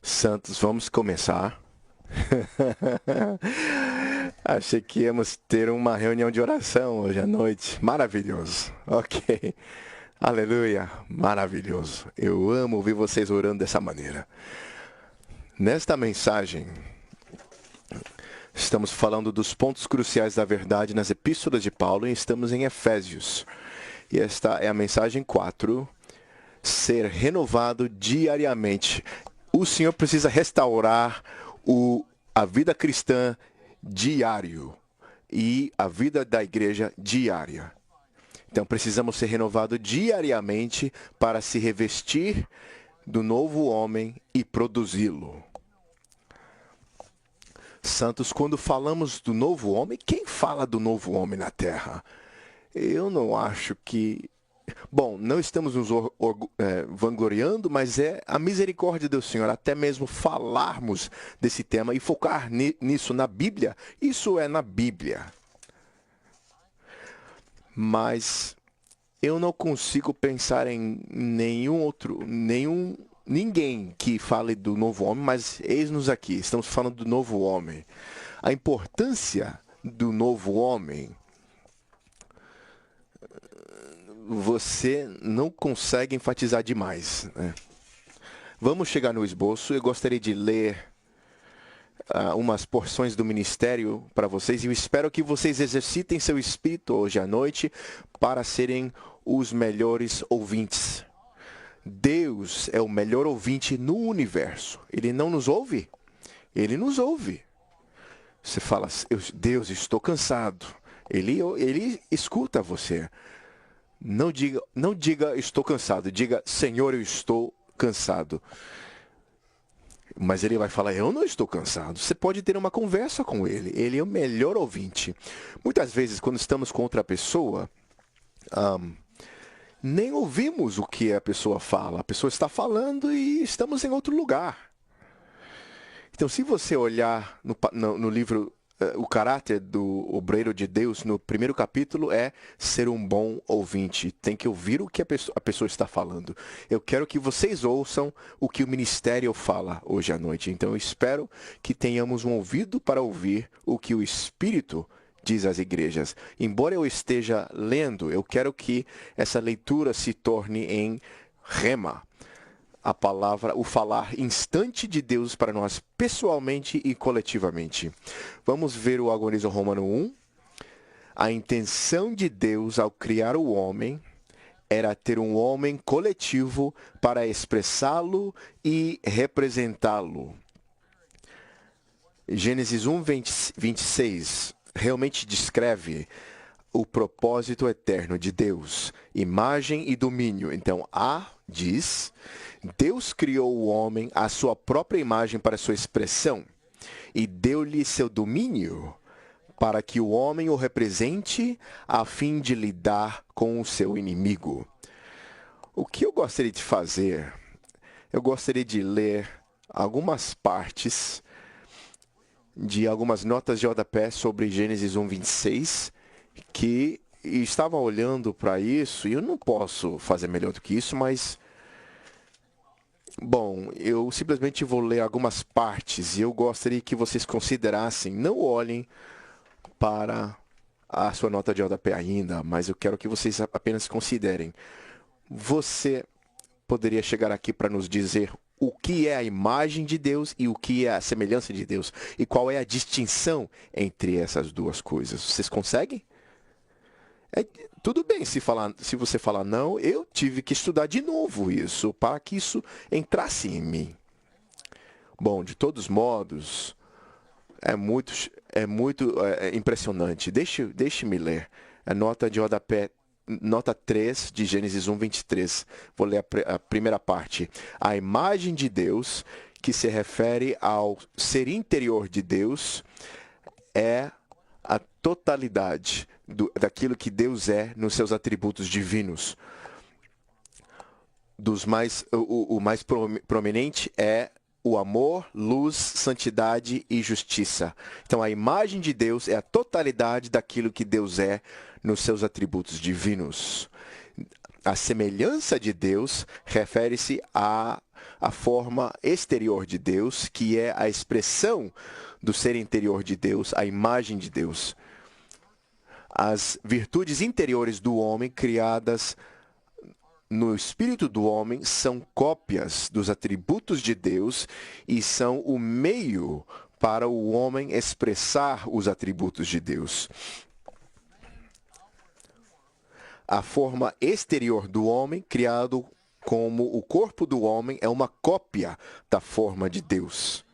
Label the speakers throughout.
Speaker 1: Santos, vamos começar. Achei que íamos ter uma reunião de oração hoje à noite. Maravilhoso. Ok. Aleluia. Maravilhoso. Eu amo ouvir vocês orando dessa maneira. Nesta mensagem, estamos falando dos pontos cruciais da verdade nas epístolas de Paulo e estamos em Efésios. E esta é a mensagem 4. Ser renovado diariamente. O Senhor precisa restaurar a vida cristã diário e a vida da igreja diária. Então precisamos ser renovados diariamente para se revestir do novo homem e produzi-lo. Santos, quando falamos do novo homem, quem fala do novo homem na terra? Eu não acho que... Bom, não estamos nos vangloriando, mas é a misericórdia do Senhor, até mesmo falarmos desse tema e focar nisso na Bíblia. Isso é na Bíblia. Mas eu não consigo pensar em ninguém que fale do novo homem, mas eis-nos aqui, estamos falando do novo homem. A importância do novo homem, você não consegue enfatizar demais, né? Vamos chegar no esboço. Eu gostaria de ler umas porções do ministério para vocês e eu espero que vocês exercitem seu espírito hoje à noite para serem os melhores ouvintes. Deus é o melhor ouvinte no universo. Ele não nos ouve? Ele nos ouve. Você fala, Deus, estou cansado. Ele escuta você. Não diga estou cansado, diga Senhor, eu estou cansado. Mas ele vai falar, eu não estou cansado. Você pode ter uma conversa com ele. Ele é o melhor ouvinte. Muitas vezes, quando estamos com outra pessoa, nem ouvimos o que a pessoa fala. A pessoa está falando e estamos em outro lugar. Então, se você olhar no livro... O caráter do obreiro de Deus, no primeiro capítulo, é ser um bom ouvinte. Tem que ouvir o que a pessoa está falando. Eu quero que vocês ouçam o que o ministério fala hoje à noite. Então, eu espero que tenhamos um ouvido para ouvir o que o Espírito diz às igrejas. Embora eu esteja lendo, eu quero que essa leitura se torne em rema. A palavra, o falar instante de Deus para nós, pessoalmente e coletivamente. Vamos ver o Agonizo Romano 1. A intenção de Deus ao criar o homem era ter um homem coletivo para expressá-lo e representá-lo. Gênesis 1, 26 realmente descreve o propósito eterno de Deus, imagem e domínio. Então, diz... Deus criou o homem à sua própria imagem para sua expressão e deu-lhe seu domínio para que o homem o represente a fim de lidar com o seu inimigo. O que eu gostaria de fazer? Eu gostaria de ler algumas partes de algumas notas de rodapé sobre Gênesis 1, 26, que estava olhando para isso e eu não posso fazer melhor do que isso, mas... Bom, eu simplesmente vou ler algumas partes e eu gostaria que vocês considerassem, não olhem para a sua nota de rodapé ainda, mas eu quero que vocês apenas considerem. Você poderia chegar aqui para nos dizer o que é a imagem de Deus e o que é a semelhança de Deus e qual é a distinção entre essas duas coisas? Vocês conseguem? Tudo bem se você falar não, eu tive que estudar de novo isso, para que isso entrasse em mim. Bom, de todos modos, é muito impressionante. Deixe-me ler. A nota de rodapé, nota 3 de Gênesis 1, 23. Vou ler a primeira parte. A imagem de Deus, que se refere ao ser interior de Deus, é a totalidade daquilo que Deus é nos seus atributos divinos. O mais prominente é o amor, luz, santidade e justiça. Então, a imagem de Deus é a totalidade daquilo que Deus é nos seus atributos divinos. A semelhança de Deus refere-se a forma exterior de Deus, que é a expressão do ser interior de Deus, a imagem de Deus. As virtudes interiores do homem, criadas no espírito do homem, são cópias dos atributos de Deus e são o meio para o homem expressar os atributos de Deus. A forma exterior do homem, criado como o corpo do homem, é uma cópia da forma de Deus.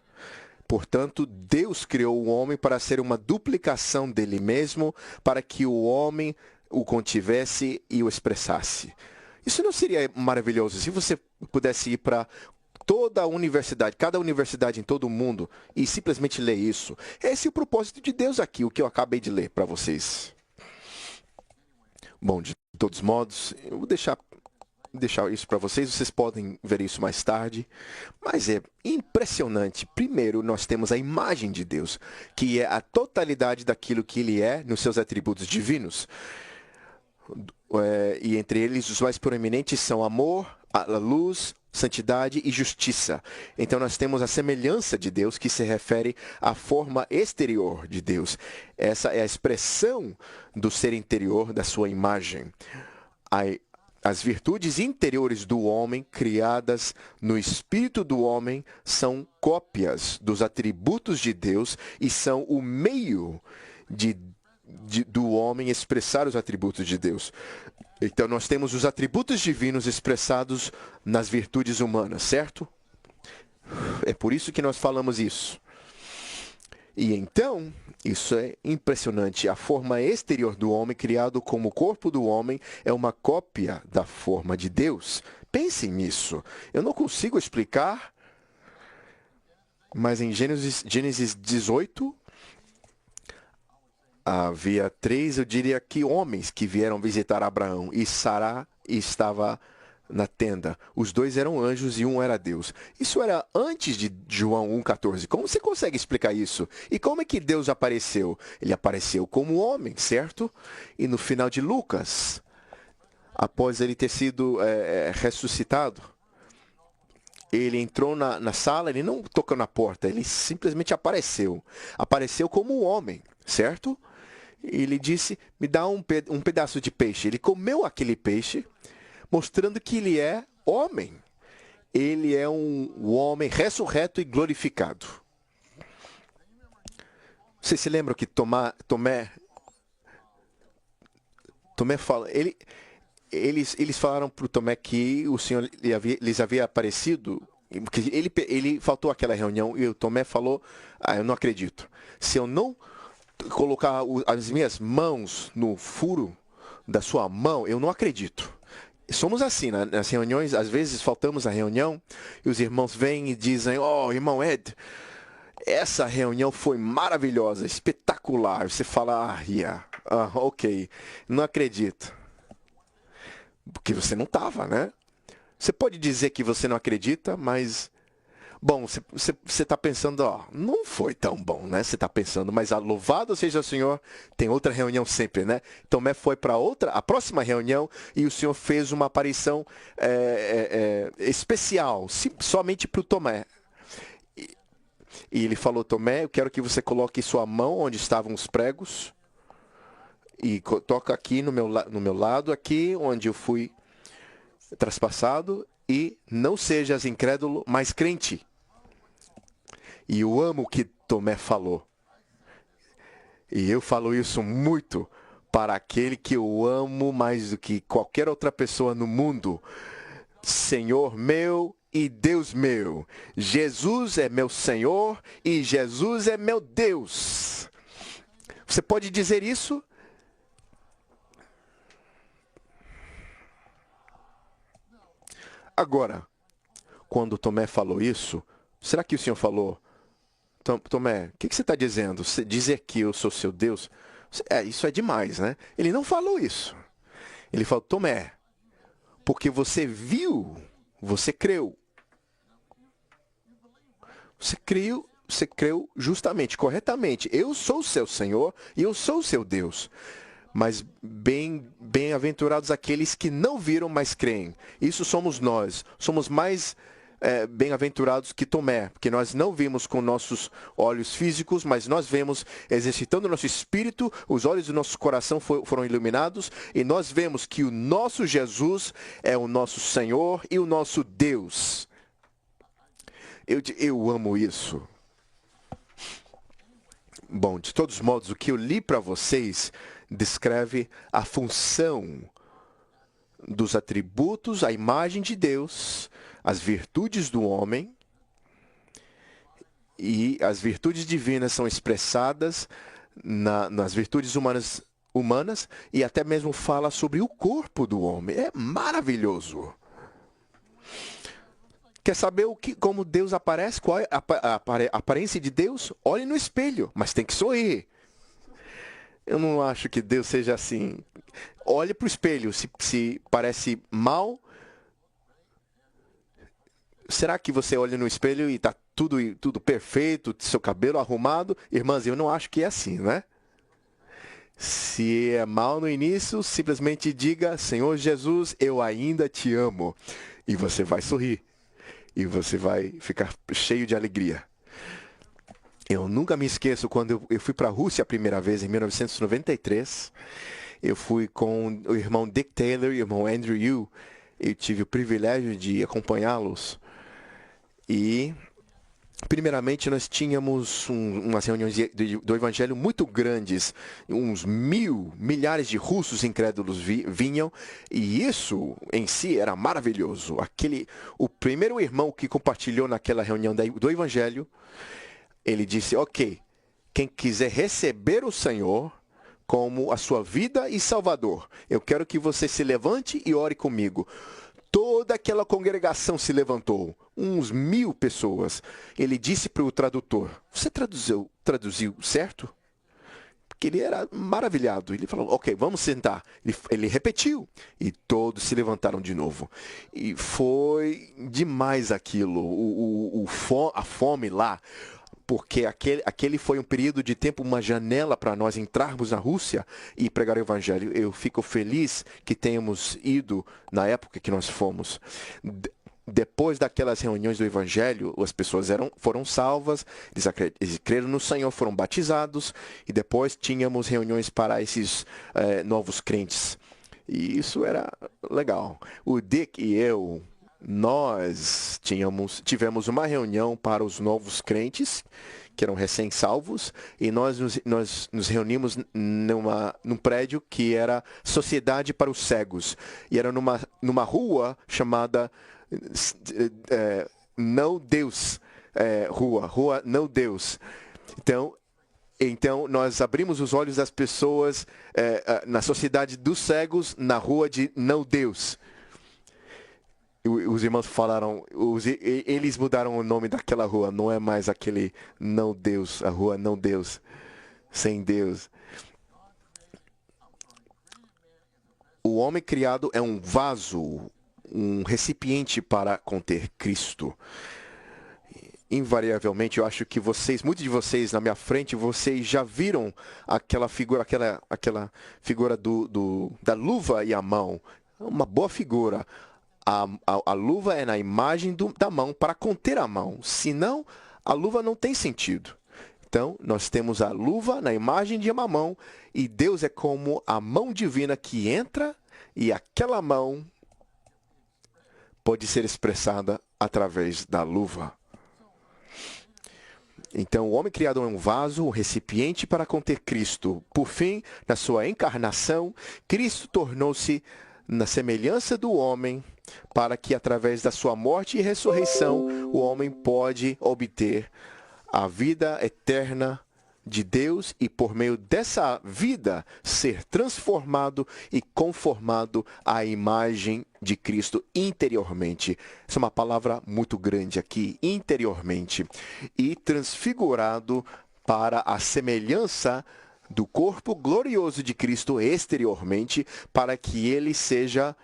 Speaker 1: Portanto, Deus criou o homem para ser uma duplicação dele mesmo, para que o homem o contivesse e o expressasse. Isso não seria maravilhoso se você pudesse ir para toda a universidade, cada universidade em todo o mundo, e simplesmente ler isso? Esse é o propósito de Deus aqui, o que eu acabei de ler para vocês. Bom, de todos modos, eu vou deixar isso para vocês, vocês podem ver isso mais tarde, mas é impressionante. Primeiro, nós temos a imagem de Deus, que é a totalidade daquilo que Ele é nos seus atributos divinos. E entre eles, os mais proeminentes são amor, a luz, santidade e justiça. Então, nós temos a semelhança de Deus, que se refere à forma exterior de Deus. Essa é a expressão do ser interior, da sua imagem. As virtudes interiores do homem, criadas no espírito do homem, são cópias dos atributos de Deus e são o meio do homem expressar os atributos de Deus. Então, nós temos os atributos divinos expressados nas virtudes humanas, certo? É por isso que nós falamos isso. E então, isso é impressionante. A forma exterior do homem, criado como o corpo do homem, é uma cópia da forma de Deus. Pensem nisso. Eu não consigo explicar, mas em Gênesis 18, havia 3, eu diria que homens que vieram visitar Abraão, e Sara estava na tenda. Os 2 eram anjos e um era Deus. Isso era antes de João 1,14. Como você consegue explicar isso? E como é que Deus apareceu? Ele apareceu como homem, certo? E no final de Lucas, após ele ter sido ressuscitado, ele entrou na sala, ele não tocou na porta, ele simplesmente apareceu. Apareceu como um homem, certo? Ele disse, me dá um pedaço de peixe. Ele comeu aquele peixe, mostrando que ele é homem. Ele é um homem ressurreto e glorificado. Você se lembra que Tomé fala... Eles falaram para o Tomé que o Senhor lhes havia aparecido, porque ele faltou aquela reunião e o Tomé falou, eu não acredito. Se eu não colocar as minhas mãos no furo da sua mão, eu não acredito. Somos assim, né? Nas reuniões, às vezes faltamos à reunião e os irmãos vêm e dizem, irmão Ed, essa reunião foi maravilhosa, espetacular. Você fala, ok, não acredito. Porque você não estava, né? Você pode dizer que você não acredita, mas... Bom, você está pensando, não foi tão bom, né? Você está pensando, mas louvado seja o Senhor, tem outra reunião sempre, né? Tomé foi para a próxima reunião, e o Senhor fez uma aparição especial, somente para o Tomé. E ele falou, Tomé, eu quero que você coloque sua mão onde estavam os pregos, e toca aqui no meu lado, aqui onde eu fui traspassado, e não sejas incrédulo, mas crente. E eu amo o que Tomé falou. E eu falo isso muito para aquele que eu amo mais do que qualquer outra pessoa no mundo. Senhor meu e Deus meu. Jesus é meu Senhor e Jesus é meu Deus. Você pode dizer isso? Agora, quando Tomé falou isso, será que o Senhor falou, Tomé, o que você está dizendo? Você dizer que eu sou seu Deus? Isso é demais, né? Ele não falou isso. Ele falou, Tomé, porque você viu, você creu. Você creu justamente, corretamente. Eu sou o seu Senhor e eu sou o seu Deus. Mas bem-aventurados aqueles que não viram, mas creem. Isso somos nós. Somos mais bem-aventurados que Tomé, porque nós não vimos com nossos olhos físicos, mas nós vemos exercitando o nosso espírito, os olhos do nosso coração foram iluminados, e nós vemos que o nosso Jesus é o nosso Senhor e o nosso Deus. Eu amo isso. Bom, de todos modos, o que eu li para vocês descreve a função dos atributos, a imagem de Deus, as virtudes do homem, e as virtudes divinas são expressadas nas virtudes humanas e até mesmo fala sobre o corpo do homem. É maravilhoso. Quer saber como Deus aparece? Qual é a aparência de Deus? Olhe no espelho, mas tem que sorrir. Eu não acho que Deus seja assim. Olhe para o espelho, se parece mal. Será que você olha no espelho e está tudo perfeito, seu cabelo arrumado? Irmãs, eu não acho que é assim, né? Se é mal no início, simplesmente diga: Senhor Jesus, eu ainda te amo. E você vai sorrir. E você vai ficar cheio de alegria. Eu nunca me esqueço quando eu fui para a Rússia a primeira vez, em 1993. Eu fui com o irmão Dick Taylor e o irmão Andrew Yu. Eu tive o privilégio de acompanhá-los. E, primeiramente, nós tínhamos umas reuniões do Evangelho muito grandes. Milhares de russos incrédulos vinham. E isso, em si, era maravilhoso. O primeiro irmão que compartilhou naquela reunião do Evangelho, ele disse: ok, quem quiser receber o Senhor como a sua vida e Salvador, eu quero que você se levante e ore comigo. Toda aquela congregação se levantou, uns 1000 pessoas. Ele disse para o tradutor: você traduziu certo? Porque ele era maravilhado. Ele falou: ok, vamos sentar. Ele repetiu e todos se levantaram de novo. E foi demais aquilo, a fome lá. Porque aquele foi um período de tempo, uma janela para nós entrarmos na Rússia e pregar o Evangelho. Eu fico feliz que tenhamos ido na época que nós fomos. Depois daquelas reuniões do Evangelho, as pessoas foram salvas, eles creram no Senhor, foram batizados, e depois tínhamos reuniões para esses novos crentes. E isso era legal. O Dick e eu, nós tivemos uma reunião para os novos crentes, que eram recém-salvos, e nós nos reunimos num prédio que era Sociedade para os Cegos. E era numa rua chamada Não Deus, Rua Não Deus. Então, nós abrimos os olhos das pessoas na Sociedade dos Cegos, na Rua de Não Deus. Os irmãos falaram, eles mudaram o nome daquela rua, não é mais aquele Não Deus, a Rua Não Deus, sem Deus. O homem criado é um vaso, um recipiente para conter Cristo. Invariavelmente, eu acho que muitos de vocês na minha frente, vocês já viram aquela figura da luva e a mão. Uma boa figura. A luva é na imagem da mão para conter a mão. Senão, a luva não tem sentido. Então, nós temos a luva na imagem de uma mão e Deus é como a mão divina que entra e aquela mão pode ser expressada através da luva. Então, o homem criado é um vaso, um recipiente para conter Cristo. Por fim, na sua encarnação, Cristo tornou-se na semelhança do homem, para que através da sua morte e ressurreição o homem pode obter a vida eterna de Deus e por meio dessa vida ser transformado e conformado à imagem de Cristo interiormente. Essa é uma palavra muito grande aqui, interiormente, e transfigurado para a semelhança do corpo glorioso de Cristo exteriormente, para que ele seja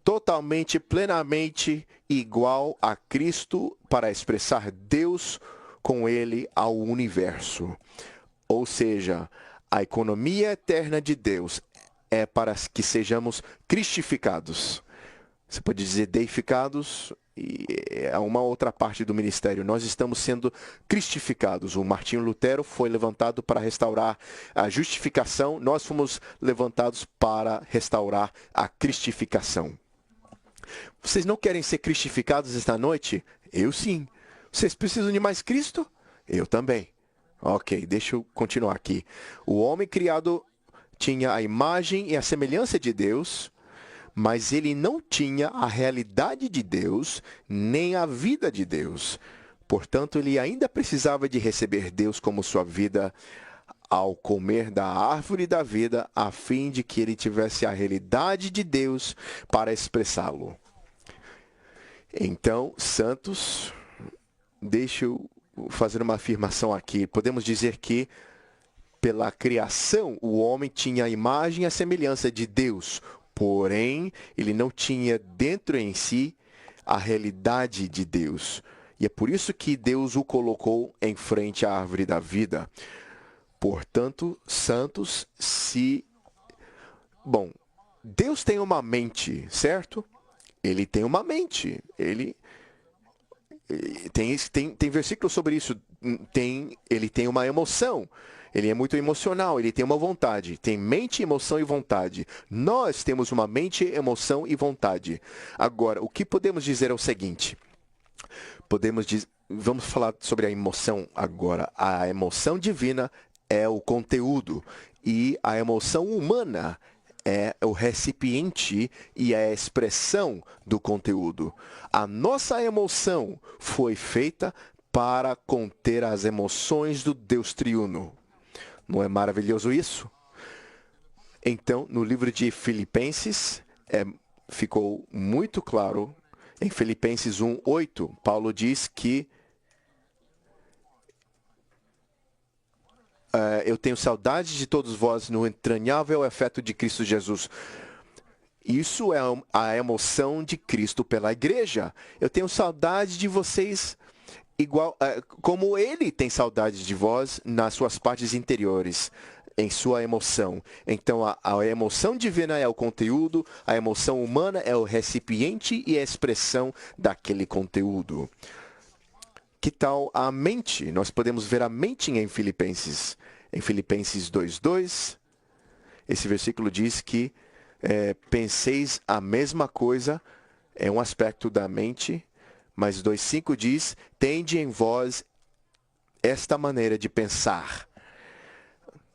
Speaker 1: totalmente, plenamente igual a Cristo, para expressar Deus com ele ao universo. Ou seja, a economia eterna de Deus é para que sejamos cristificados. Você pode dizer deificados, e é uma outra parte do ministério. Nós estamos sendo cristificados. O Martinho Lutero foi levantado para restaurar a justificação. Nós fomos levantados para restaurar a cristificação. Vocês não querem ser cristificados esta noite? Eu sim. Vocês precisam de mais Cristo? Eu também. Ok, deixa eu continuar aqui. O homem criado tinha a imagem e a semelhança de Deus, mas ele não tinha a realidade de Deus, nem a vida de Deus. Portanto, ele ainda precisava de receber Deus como sua vida ao comer da árvore da vida, a fim de que ele tivesse a realidade de Deus para expressá-lo. Então, santos, deixa eu fazer uma afirmação aqui. Podemos dizer que, pela criação, o homem tinha a imagem e a semelhança de Deus, porém, ele não tinha dentro em si a realidade de Deus. E é por isso que Deus o colocou em frente à árvore da vida. Portanto, santos, Bom, Deus tem uma mente, certo? Ele tem uma mente. Ele tem versículos sobre isso. Ele tem uma emoção. Ele é muito emocional, ele tem uma vontade. Tem mente, emoção e vontade. Nós temos uma mente, emoção e vontade. Agora, o que podemos dizer é o seguinte. Vamos falar sobre a emoção agora. A emoção divina é o conteúdo e a emoção humana é o recipiente e a expressão do conteúdo. A nossa emoção foi feita para conter as emoções do Deus triuno. Não é maravilhoso isso? Então, no livro de Filipenses, ficou muito claro, em Filipenses 1:8, Paulo diz que eu tenho saudade de todos vós no entranhável afeto de Cristo Jesus. Isso é a emoção de Cristo pela igreja. Eu tenho saudade de vocês igual como ele tem saudade de vós nas suas partes interiores, em sua emoção. Então, a emoção divina é o conteúdo, a emoção humana é o recipiente e a expressão daquele conteúdo. Que tal a mente? Nós podemos ver a mente em Filipenses. Em Filipenses 2:2, esse versículo diz que penseis a mesma coisa, é um aspecto da mente, mas 2:5 diz, tende em vós esta maneira de pensar.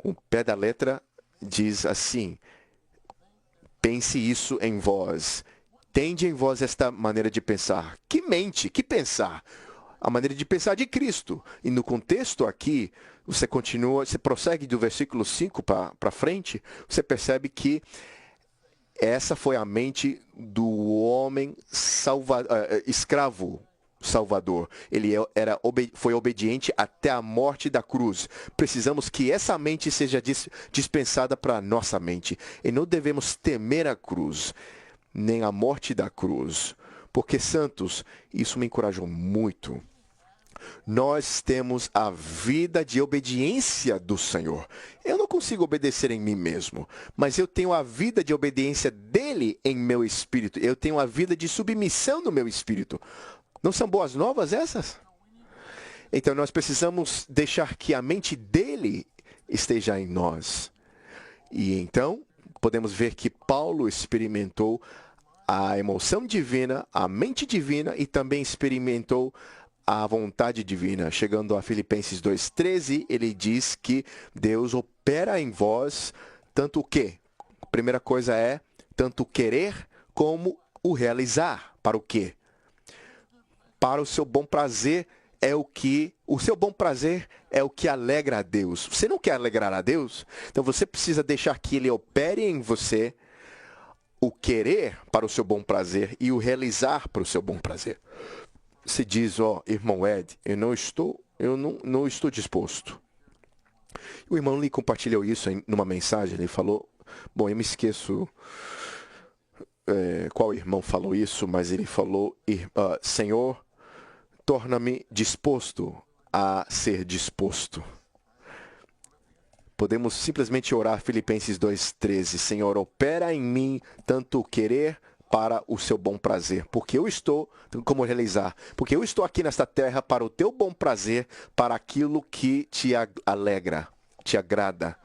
Speaker 1: O pé da letra diz assim, pense isso em vós. Tende em vós esta maneira de pensar. Que mente? Que pensar? A maneira de pensar de Cristo. E no contexto aqui, você prossegue do versículo 5 para frente, você percebe que essa foi a mente do homem escravo salvador. Ele foi obediente até a morte da cruz. Precisamos que essa mente seja dispensada para a nossa mente. E não devemos temer a cruz, nem a morte da cruz. Porque, santos, isso me encorajou muito. Nós temos a vida de obediência do Senhor. Eu não consigo obedecer em mim mesmo, mas eu tenho a vida de obediência dele em meu espírito. Eu tenho a vida de submissão no meu espírito. Não são boas novas essas? Então nós precisamos deixar que a mente dele esteja em nós. E então podemos ver que Paulo experimentou a emoção divina, a mente divina e também experimentou a vontade divina. Chegando a Filipenses 2:13, ele diz que Deus opera em vós tanto o quê? A primeira coisa é tanto o querer como o realizar. Para o quê? Para o seu bom prazer o seu bom prazer é o que alegra a Deus. Você não quer alegrar a Deus? Então você precisa deixar que ele opere em você o querer para o seu bom prazer e o realizar para o seu bom prazer. Se diz, irmão Ed, eu não estou disposto. O irmão Lee compartilhou isso numa mensagem, ele falou, eu me esqueço qual irmão falou isso, mas ele falou, Senhor, torna-me disposto a ser disposto. Podemos simplesmente orar Filipenses 2:13. Senhor, opera em mim tanto o querer para o seu bom prazer. Porque eu estou, como realizar? Porque eu estou aqui nesta terra para o teu bom prazer, para aquilo que te alegra, te agrada.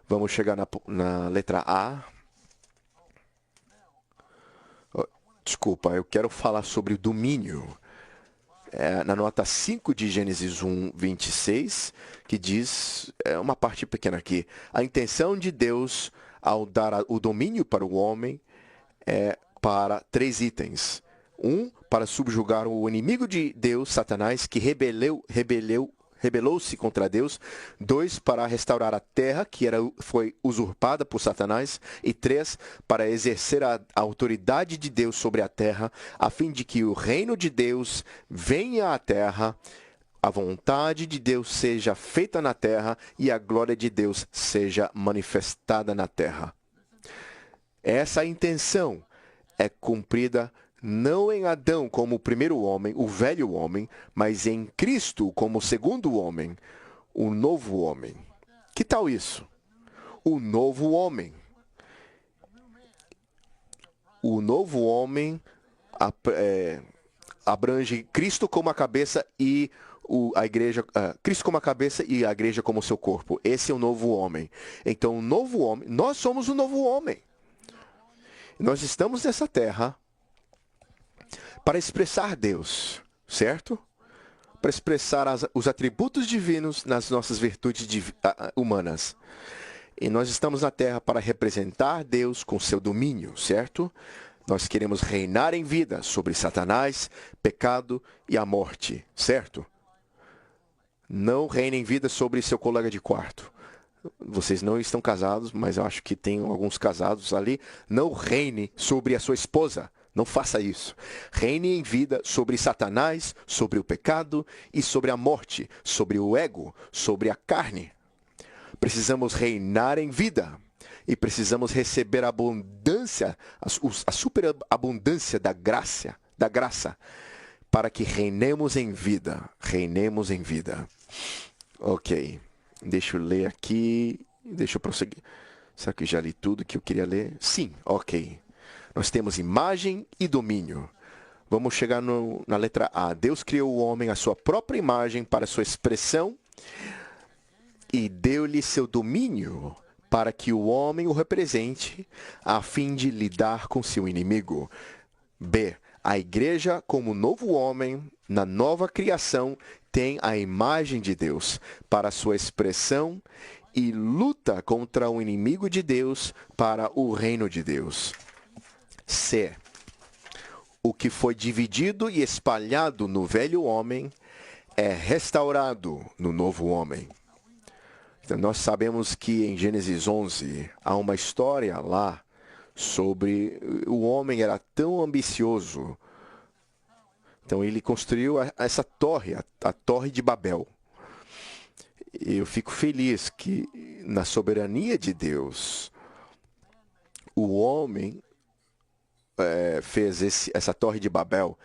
Speaker 1: Vamos chegar na letra A. Desculpa, eu quero falar sobre o domínio. Na nota 5 de Gênesis 1, 26, que diz, uma parte pequena aqui, a intenção de Deus ao dar o domínio para o homem é para 3 itens. 1, para subjugar o inimigo de Deus, Satanás, que rebelou-se contra Deus. 2, para restaurar a terra, que foi usurpada por Satanás. E 3, para exercer a autoridade de Deus sobre a terra, a fim de que o reino de Deus venha à terra, a vontade de Deus seja feita na terra e a glória de Deus seja manifestada na terra. Essa intenção é cumprida não em Adão como o primeiro homem, o velho homem, mas em Cristo como o segundo homem, o novo homem. Que tal isso? O novo homem. O novo homem abrange Cristo como a cabeça e a igreja, Cristo como a cabeça e a igreja como seu corpo. Esse é o novo homem. Então, o novo homem, nós somos o novo homem. Nós estamos nessa terra para expressar Deus, certo? Para expressar os atributos divinos nas nossas virtudes humanas. E nós estamos na terra para representar Deus com seu domínio, certo? Nós queremos reinar em vida sobre Satanás, pecado e a morte, certo? Não reine em vida sobre seu colega de quarto. Vocês não estão casados, mas eu acho que tem alguns casados ali. Não reine sobre a sua esposa. Não faça isso. Reine em vida sobre Satanás, sobre o pecado e sobre a morte, sobre o ego, sobre a carne. Precisamos reinar em vida e precisamos receber a abundância, a superabundância da graça, para que reinemos em vida. Reinemos em vida. Ok. Deixa eu ler aqui. Deixa eu prosseguir. Será que eu já li tudo que eu queria ler? Sim, ok. Nós temos imagem e domínio. Vamos chegar na letra A. Deus criou o homem à sua própria imagem para sua expressão e deu-lhe seu domínio para que o homem o represente a fim de lidar com seu inimigo. B. A igreja, como novo homem, na nova criação, tem a imagem de Deus para sua expressão e luta contra o inimigo de Deus para o reino de Deus. C. O que foi dividido e espalhado no velho homem é restaurado no novo homem. Então, nós sabemos que em Gênesis 11 há uma história lá sobre o homem era tão ambicioso. Então ele construiu essa torre, a Torre de Babel. Eu fico feliz que na soberania de Deus, o homem fez essa Torre de Babel.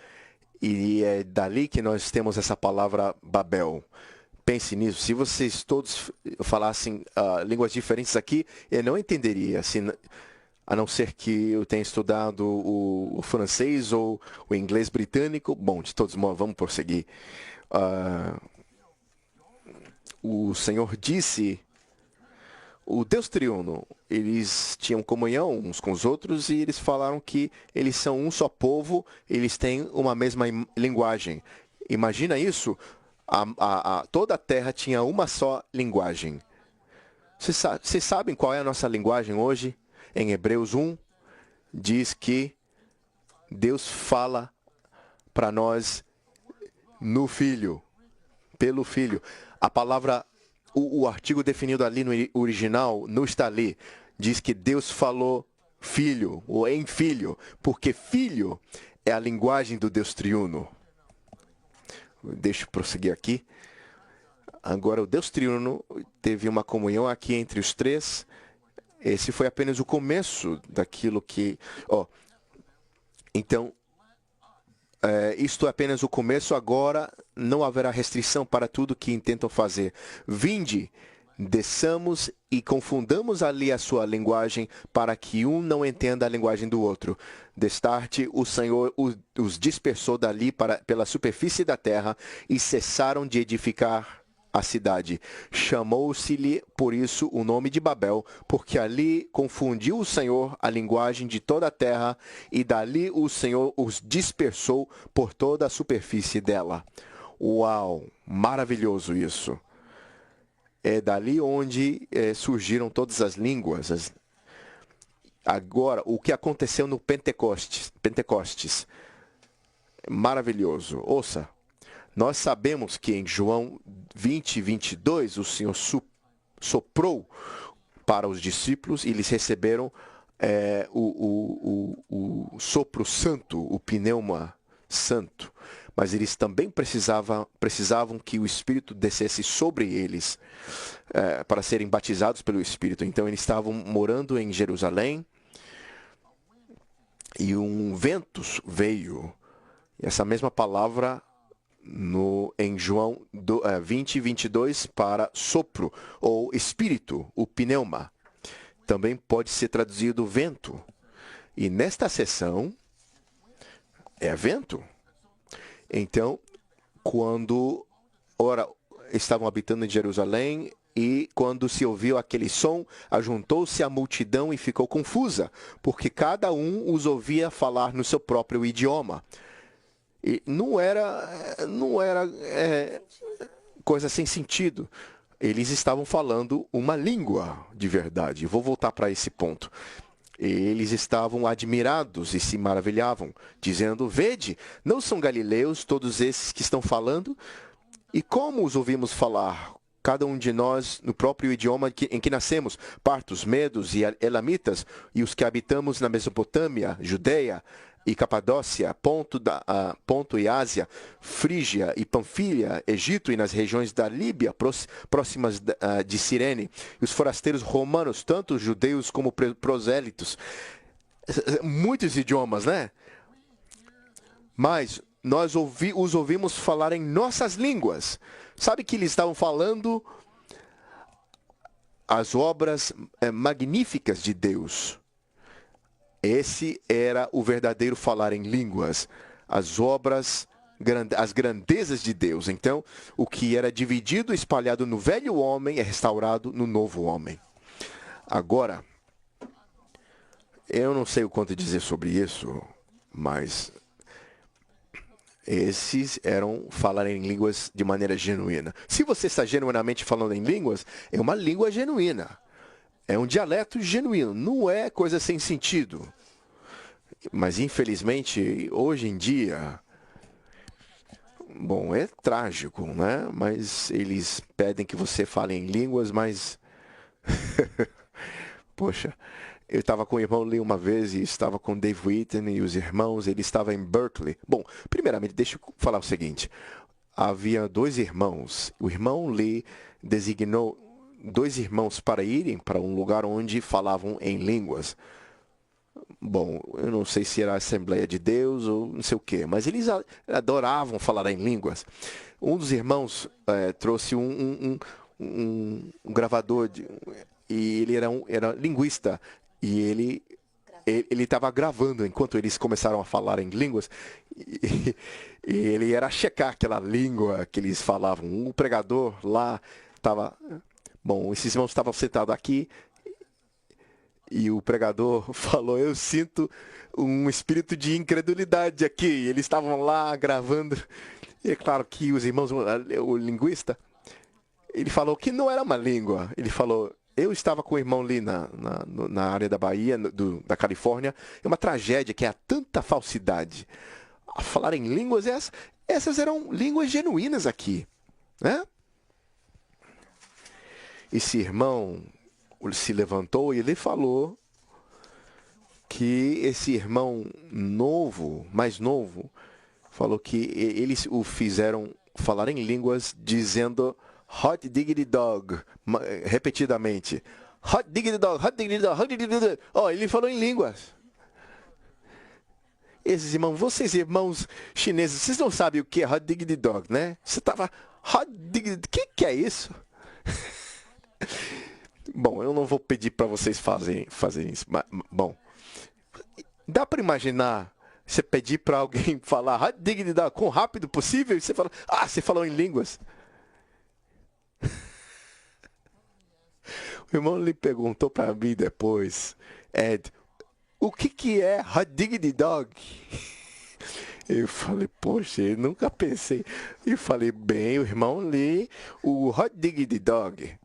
Speaker 1: E é dali que nós temos essa palavra Babel. Pense nisso. Se vocês todos falassem línguas diferentes aqui, eu não entenderia. A não ser que eu tenha estudado o francês ou o inglês britânico. Bom, de todos modos, vamos prosseguir. O Senhor disse, o Deus triuno, eles tinham comunhão uns com os outros e eles falaram que eles são um só povo, eles têm uma mesma linguagem. Imagina isso, toda a terra tinha uma só linguagem. Vocês sabem qual é a nossa linguagem hoje? Em Hebreus 1, diz que Deus fala para nós no Filho, pelo Filho. A palavra, o artigo definido ali no original não está ali. Diz que Deus falou Filho, ou em Filho, porque Filho é a linguagem do Deus triuno. Deixa eu prosseguir aqui. Agora, o Deus triuno teve uma comunhão aqui entre os três. Esse foi apenas o começo daquilo que... Então, isto é apenas o começo, agora não haverá restrição para tudo que intentam fazer. Vinde, desçamos e confundamos ali a sua linguagem para que um não entenda a linguagem do outro. Destarte, o Senhor os dispersou dali pela superfície da terra e cessaram de edificar a cidade. Chamou-se-lhe, por isso, o nome de Babel, porque ali confundiu o Senhor a linguagem de toda a terra e dali o Senhor os dispersou por toda a superfície dela. Uau! Maravilhoso isso! É dali onde surgiram todas as línguas. Agora, o que aconteceu no Pentecostes? Maravilhoso. Ouça, nós sabemos que em João 20, 22, o Senhor soprou para os discípulos e eles receberam o sopro santo, o pneuma santo. Mas eles também precisavam que o Espírito descesse sobre eles para serem batizados pelo Espírito. Então eles estavam morando em Jerusalém e um vento veio. E essa mesma palavra em João 20, 22 para sopro ou espírito, o pneuma. Também pode ser traduzido vento. E nesta sessão é vento. Então, quando estavam habitando em Jerusalém e quando se ouviu aquele som, ajuntou-se a multidão e ficou confusa, porque cada um os ouvia falar no seu próprio idioma. E não era coisa sem sentido. Eles estavam falando uma língua de verdade. Vou voltar para esse ponto. Eles estavam admirados e se maravilhavam, dizendo: vede, não são galileus todos esses que estão falando? E como os ouvimos falar, cada um de nós, no próprio idioma em que nascemos, partos, medos e elamitas, e os que habitamos na Mesopotâmia, Judeia e Capadócia, Ponto e Ásia, Frígia e Panfilha, Egito e nas regiões da Líbia, próximas de Cirene, e os forasteiros romanos, tanto judeus como prosélitos. Muitos idiomas, né? Mas nós os ouvimos falar em nossas línguas. Sabe que eles estavam falando as obras magníficas de Deus. Esse era o verdadeiro falar em línguas, as obras, as grandezas de Deus. Então, o que era dividido, espalhado no velho homem, é restaurado no novo homem. Agora, eu não sei o quanto dizer sobre isso, mas esses eram falar em línguas de maneira genuína. Se você está genuinamente falando em línguas, é uma língua genuína. É um dialeto genuíno, não é coisa sem sentido. Mas, infelizmente, hoje em dia, bom, é trágico, né? Mas eles pedem que você fale em línguas, mas... Poxa, eu estava com o irmão Lee uma vez e estava com Dave Whitten e os irmãos, ele estava em Berkeley. Bom, primeiramente, deixa eu falar o seguinte. Havia dois irmãos. O irmão Lee designou dois irmãos para irem para um lugar onde falavam em línguas. Bom, eu não sei se era a Assembleia de Deus ou não sei o quê, mas eles adoravam falar em línguas. Um dos irmãos trouxe um gravador, e ele era linguista, e ele estava gravando enquanto eles começaram a falar em línguas, e ele era checar aquela língua que eles falavam. O pregador lá estava... Bom, esses irmãos estavam sentados aqui, e o pregador falou: eu sinto um espírito de incredulidade aqui. E eles estavam lá gravando. E é claro que os irmãos, o linguista, ele falou que não era uma língua. Ele falou: eu estava com o irmão ali na área da Bahia, da Califórnia. É uma tragédia que há tanta falsidade. A falar em línguas, essas eram línguas genuínas aqui, né? Esse irmão se levantou e ele falou que esse irmão mais novo, falou que eles o fizeram falar em línguas dizendo hot diggity dog, repetidamente. Hot diggity dog, hot diggity dog, hot diggity dog. Oh, ele falou em línguas. Esses irmãos, vocês irmãos chineses, vocês não sabem o que é hot diggity dog, né? Você estava hot diggity, o que é isso? Bom, eu não vou pedir para vocês fazerem isso. Mas, bom, dá para imaginar você pedir para alguém falar dignidade quão rápido possível e você fala, você falou em línguas. O irmão lhe perguntou para mim depois, Ed, o que é dignity dog? Eu falei, poxa, eu nunca pensei. Eu falei, bem, o irmão Lee, o Hot Diggity Dog.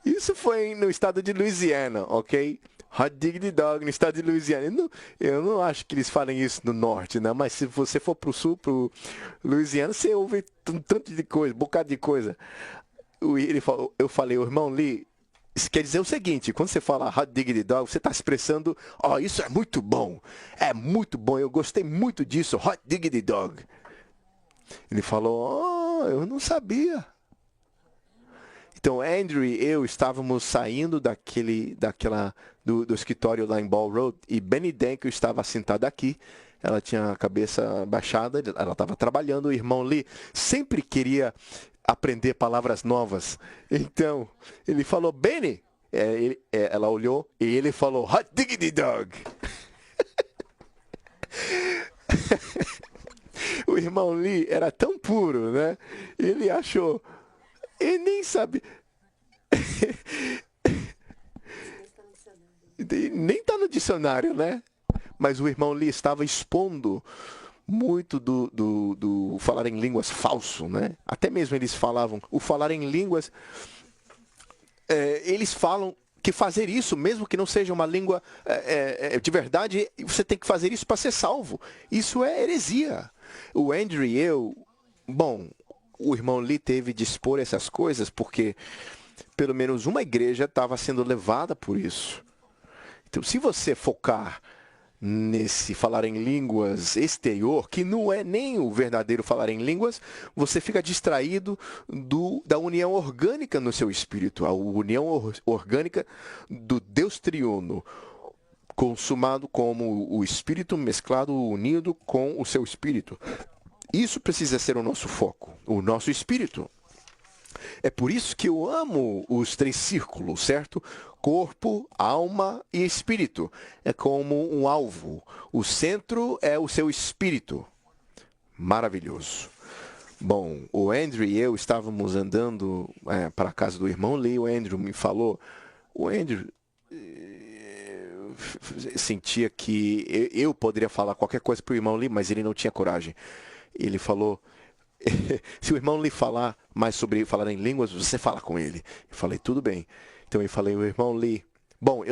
Speaker 1: Isso foi no estado de Louisiana, ok? Hot Diggity Dog no estado de Louisiana. Eu não acho que eles falem isso no norte, né? Mas se você for pro sul, pro Louisiana, você ouve um tanto de coisa, um bocado de coisa. Eu falei, o irmão Lee, isso quer dizer o seguinte, quando você fala Hot Diggity Dog, você está expressando, isso é muito bom, eu gostei muito disso, Hot Diggity Dog. Ele falou, eu não sabia. Então, Andrew e eu estávamos saindo do escritório lá em Ball Road, e Benny Danko estava sentada aqui, ela tinha a cabeça baixada, ela estava trabalhando, o irmão Lee sempre queria aprender palavras novas. Então, ele falou, Benny, ela olhou e ele falou, Hot Diggity Dog. O irmão Lee era tão puro, né? Ele achou, ele nem sabe. Nem está no dicionário, né? Mas o irmão Lee estava expondo muito do falar em línguas falso, né? Até mesmo eles falavam, o falar em línguas, eles falam que fazer isso, mesmo que não seja uma língua de verdade, você tem que fazer isso para ser salvo. Isso é heresia. O Andrew e eu, bom, o irmão Lee teve de expor essas coisas porque pelo menos uma igreja estava sendo levada por isso. Então, se você focar nesse falar em línguas exterior, que não é nem o verdadeiro falar em línguas, você fica distraído da união orgânica no seu espírito, a união orgânica do Deus triuno, consumado como o espírito mesclado, unido com o seu espírito. Isso precisa ser o nosso foco, o nosso espírito. É por isso que eu amo os 3 círculos, certo? Corpo, alma e espírito. É como um alvo. O centro é o seu espírito. Maravilhoso. Bom, o Andrew e eu estávamos andando para a casa do irmão Lee. O Andrew me falou. O Andrew sentia que eu poderia falar qualquer coisa para o irmão Lee, mas ele não tinha coragem. Ele falou, se o irmão lhe falar mais sobre falar em línguas, você fala com ele. Eu falei, tudo bem. Então eu falei, o irmão Lee, bom,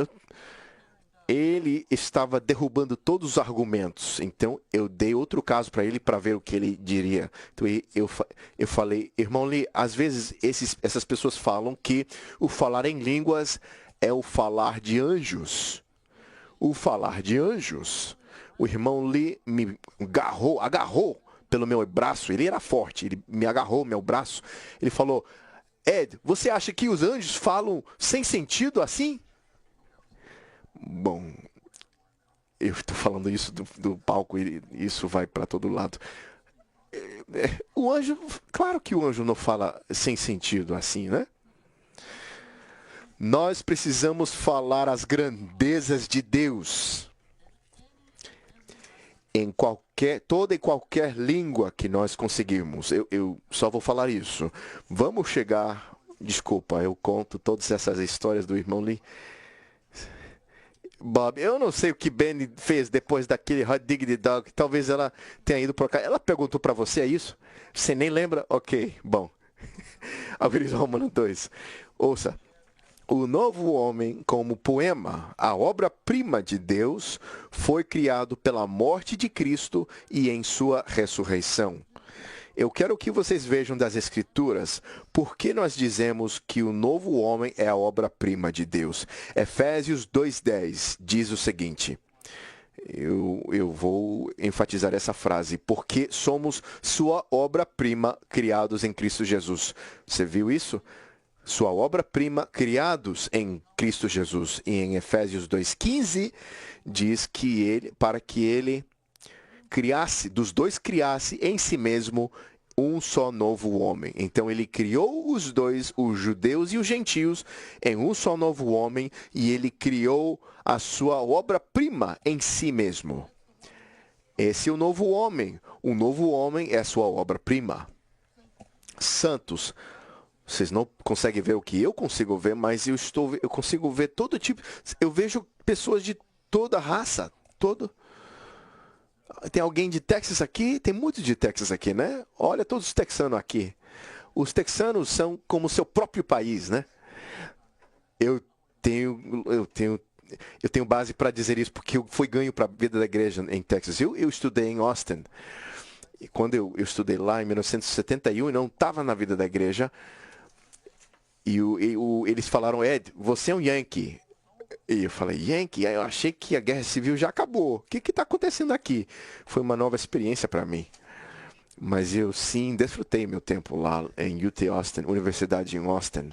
Speaker 1: ele estava derrubando todos os argumentos. Então eu dei outro caso para ele para ver o que ele diria. Então eu falei, irmão Lee, às vezes essas pessoas falam que o falar em línguas é o falar de anjos. O falar de anjos. O irmão Lee me agarrou pelo meu braço, ele era forte, ele me agarrou meu braço, ele falou, Ed, você acha que os anjos falam sem sentido assim? Bom, eu estou falando isso do palco, isso vai para todo lado. O anjo, claro que o anjo não fala sem sentido assim, né? Nós precisamos falar as grandezas de Deus em toda e qualquer língua que nós conseguirmos. Eu só vou falar isso. Vamos chegar... Desculpa, eu conto todas essas histórias do irmão Lee. Bob, eu não sei o que Benny fez depois daquele Hot Diggity Dog. Talvez ela tenha ido para cá. Ela perguntou para você, é isso? Você nem lembra? Ok, bom. Avisos Romano 2. Ouça. O novo homem, como poema, a obra-prima de Deus, foi criado pela morte de Cristo e em sua ressurreição. Eu quero que vocês vejam das Escrituras por que nós dizemos que o novo homem é a obra-prima de Deus. Efésios 2:10 diz o seguinte, eu vou enfatizar essa frase, porque somos sua obra-prima criados em Cristo Jesus. Você viu isso? Sua obra-prima, criados em Cristo Jesus. E em Efésios 2:15, diz que para que ele criasse, dos dois criasse em si mesmo um só novo homem. Então ele criou os dois, os judeus e os gentios, em um só novo homem, e ele criou a sua obra-prima em si mesmo. Esse é o novo homem. O novo homem é a sua obra-prima. Santos, vocês não conseguem ver o que eu consigo ver, mas eu consigo ver todo tipo. Eu vejo pessoas de toda raça, todo. Tem alguém de Texas aqui? Tem muitos de Texas aqui, né? Olha todos os texanos aqui. Os texanos são como seu próprio país, né? Eu tenho base para dizer isso porque eu fui ganho para a vida da igreja em Texas. Eu estudei em Austin. E quando eu estudei lá em 1971 e não estava na vida da igreja, eles falaram, Ed, você é um Yankee. E eu falei, Yankee? Aí eu achei que a guerra civil já acabou. O que está acontecendo aqui? Foi uma nova experiência para mim. Mas eu sim desfrutei meu tempo lá em UT Austin, Universidade em Austin.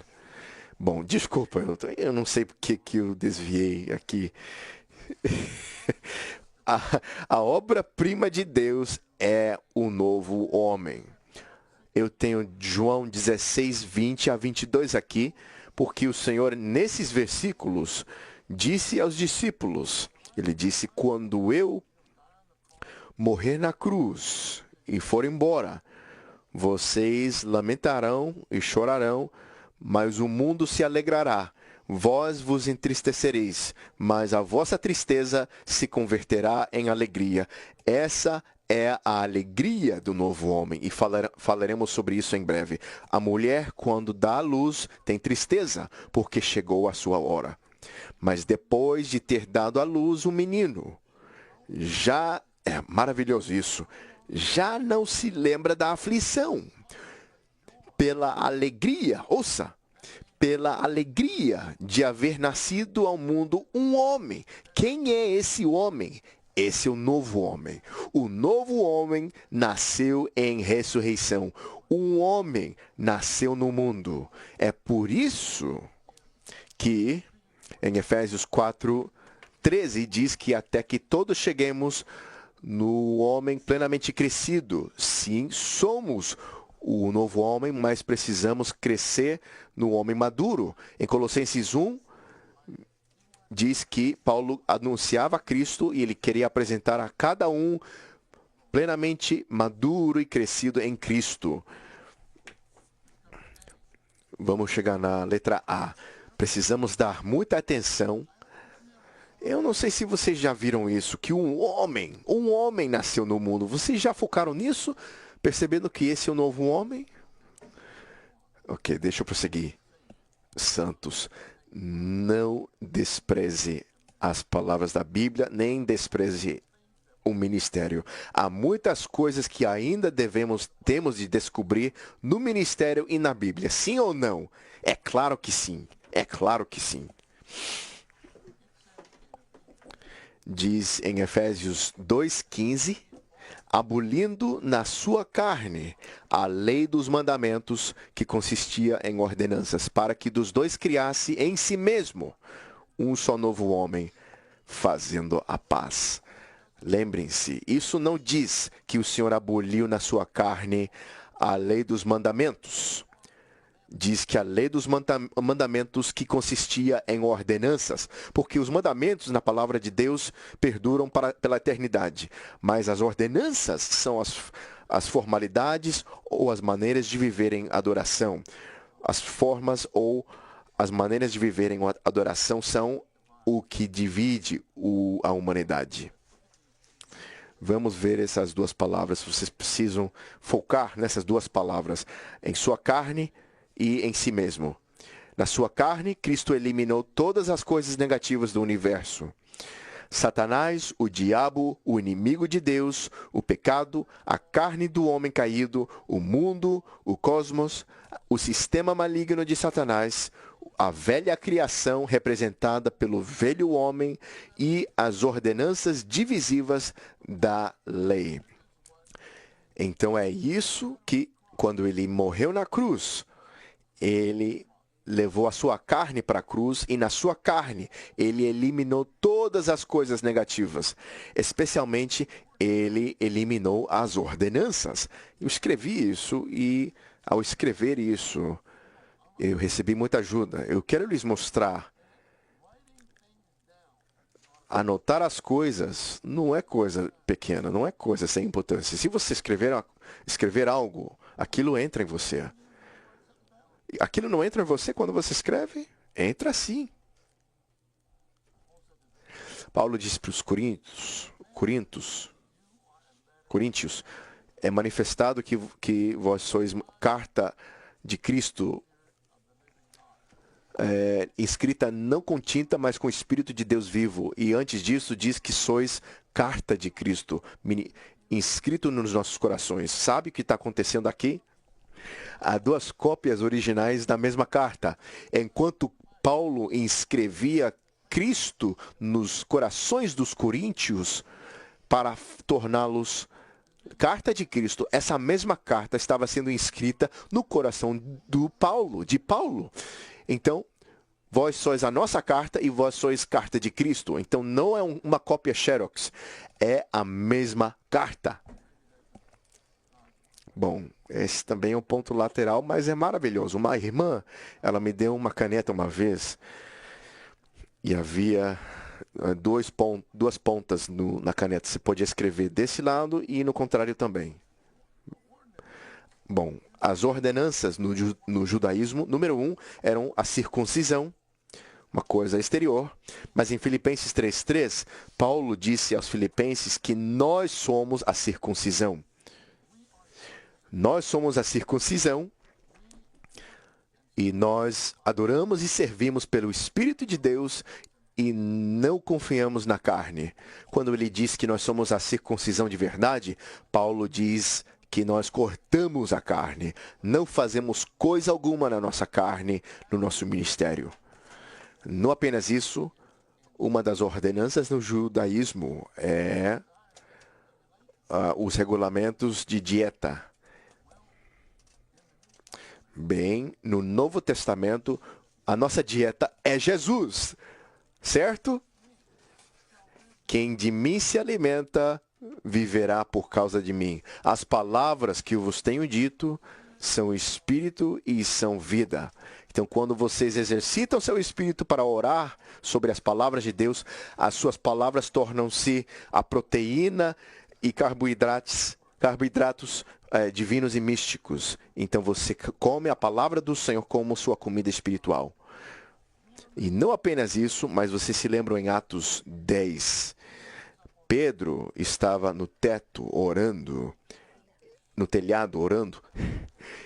Speaker 1: Bom, desculpa, eu não sei porque que eu desviei aqui. A obra-prima de Deus é o novo homem. Eu tenho João 16, 20 a 22 aqui, porque o Senhor, nesses versículos, disse aos discípulos, ele disse, quando eu morrer na cruz e for embora, vocês lamentarão e chorarão, mas o mundo se alegrará. Vós vos entristecereis, mas a vossa tristeza se converterá em alegria. Essa é a alegria do novo homem, e falaremos sobre isso em breve. A mulher, quando dá à luz, tem tristeza, porque chegou a sua hora. Mas depois de ter dado à luz o menino, já é maravilhoso isso, já não se lembra da aflição. Pela alegria, ouça, pela alegria de haver nascido ao mundo um homem. Quem é esse homem? Esse é o novo homem. O novo homem nasceu em ressurreição. Um homem nasceu no mundo. É por isso que em Efésios 4:13 diz que até que todos cheguemos no homem plenamente crescido. Sim, somos o novo homem, mas precisamos crescer no homem maduro. Em Colossenses 1, diz que Paulo anunciava Cristo e ele queria apresentar a cada um plenamente maduro e crescido em Cristo. Vamos chegar na letra A. Precisamos dar muita atenção. Eu não sei se vocês já viram isso, que um homem nasceu no mundo. Vocês já focaram nisso? Percebendo que esse é o novo homem? Ok, deixa eu prosseguir. Santos, não despreze as palavras da Bíblia, nem despreze o ministério. Há muitas coisas que ainda temos de descobrir no ministério e na Bíblia. Sim ou não? É claro que sim. É claro que sim. Diz em Efésios 2:15, abolindo na sua carne a lei dos mandamentos que consistia em ordenanças, para que dos dois criasse em si mesmo um só novo homem, fazendo a paz. Lembrem-se, isso não diz que o Senhor aboliu na sua carne a lei dos mandamentos. Diz que a lei dos mandamentos que consistia em ordenanças, porque os mandamentos na palavra de Deus perduram pela eternidade, mas as ordenanças são as formalidades ou as maneiras de viverem adoração. As formas ou as maneiras de viverem adoração são o que divide a humanidade. Vamos ver essas duas palavras. Vocês precisam focar nessas duas palavras, em sua carne e em si mesmo. Na sua carne, Cristo eliminou todas as coisas negativas do universo. Satanás, o diabo, o inimigo de Deus, o pecado, a carne do homem caído, o mundo, o cosmos, o sistema maligno de Satanás, a velha criação representada pelo velho homem e as ordenanças divisivas da lei. Então é isso que, quando ele morreu na cruz, ele levou a sua carne para a cruz e na sua carne ele eliminou todas as coisas negativas. Especialmente, ele eliminou as ordenanças. Eu escrevi isso e, ao escrever isso, eu recebi muita ajuda. Eu quero lhes mostrar. Anotar as coisas não é coisa pequena, não é coisa sem importância. Se você escrever algo, aquilo entra em você. Aquilo não entra em você quando você escreve? Entra sim. Paulo diz para os coríntios, é manifestado que vós sois carta de Cristo, escrita não com tinta, mas com o Espírito de Deus vivo. E antes disso diz que sois carta de Cristo, inscrito nos nossos corações. Sabe o que está acontecendo aqui? Há duas cópias originais da mesma carta. Enquanto Paulo inscrevia Cristo nos corações dos coríntios para torná-los carta de Cristo, essa mesma carta estava sendo inscrita no coração de Paulo. Então, vós sois a nossa carta e vós sois carta de Cristo. Então, não é uma cópia Xerox, é a mesma carta. Bom, esse também é um ponto lateral, mas é maravilhoso. Uma irmã, ela me deu uma caneta uma vez e havia duas pontas na caneta. Você podia escrever desse lado e no contrário também. Bom, as ordenanças no judaísmo, número 1, eram a circuncisão, uma coisa exterior. Mas em Filipenses 3:3, Paulo disse aos filipenses que nós somos a circuncisão. Nós somos a circuncisão e nós adoramos e servimos pelo Espírito de Deus e não confiamos na carne. Quando ele diz que nós somos a circuncisão de verdade, Paulo diz que nós cortamos a carne, não fazemos coisa alguma na nossa carne, no nosso ministério. Não apenas isso, uma das ordenanças no judaísmo é os regulamentos de dieta. Bem, no Novo Testamento, a nossa dieta é Jesus, certo? Quem de mim se alimenta, viverá por causa de mim. As palavras que eu vos tenho dito são espírito e são vida. Então, quando vocês exercitam seu espírito para orar sobre as palavras de Deus, as suas palavras tornam-se a proteína e carboidratos divinos e místicos. Então você come a palavra do Senhor como sua comida espiritual. E não apenas isso, mas você se lembra em Atos 10. Pedro estava no teto orando, no telhado orando,